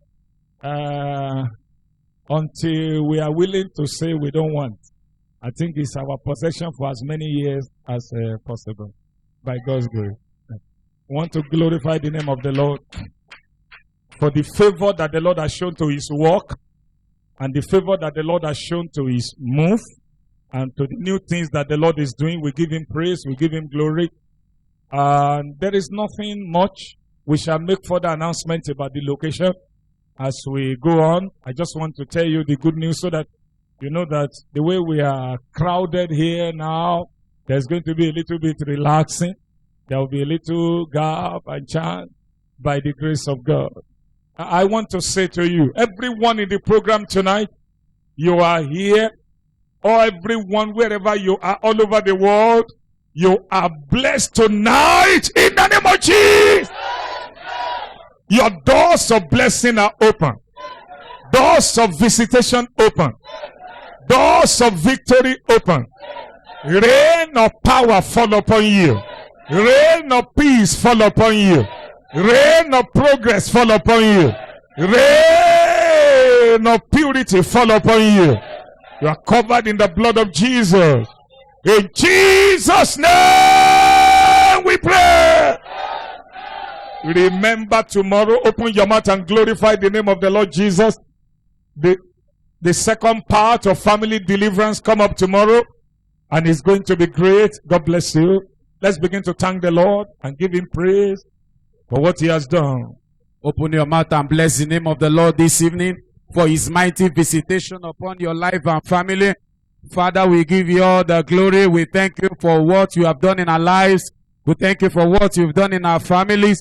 until we are willing to say we don't want, I think it's our possession for as many years as possible, by God's grace. We want to glorify the name of the Lord for the favor that the Lord has shown to his work, and the favor that the Lord has shown to his move, and to the new things that the Lord is doing. We give him praise, we give him glory. And there is nothing much. We shall make further announcements about the location as we go on. I just want to tell you the good news so that you know that the way we are crowded here now, there's going to be a little bit relaxing. There will be a little gap and chance by the grace of God. I want to say to you, everyone in the program tonight, you are here, or everyone wherever you are all over the world, you are blessed tonight in the name of Jesus. Your doors of blessing are open. Doors of visitation open. Doors of victory open. Rain of power fall upon you. Rain of peace fall upon you. Rain of progress fall upon you. Rain of purity fall upon you. You are covered in the blood of Jesus. In Jesus' name we pray. Remember tomorrow, open your mouth and glorify the name of the Lord Jesus. The second part of family deliverance come up tomorrow, and it's going to be great. God bless you. Let's begin to thank the Lord and give him praise for what he has done. Open your mouth and bless the name of the Lord this evening for his mighty visitation upon your life and family. Father, we give you all the glory. We thank you for what you have done in our lives. We thank you for what you've done in our families.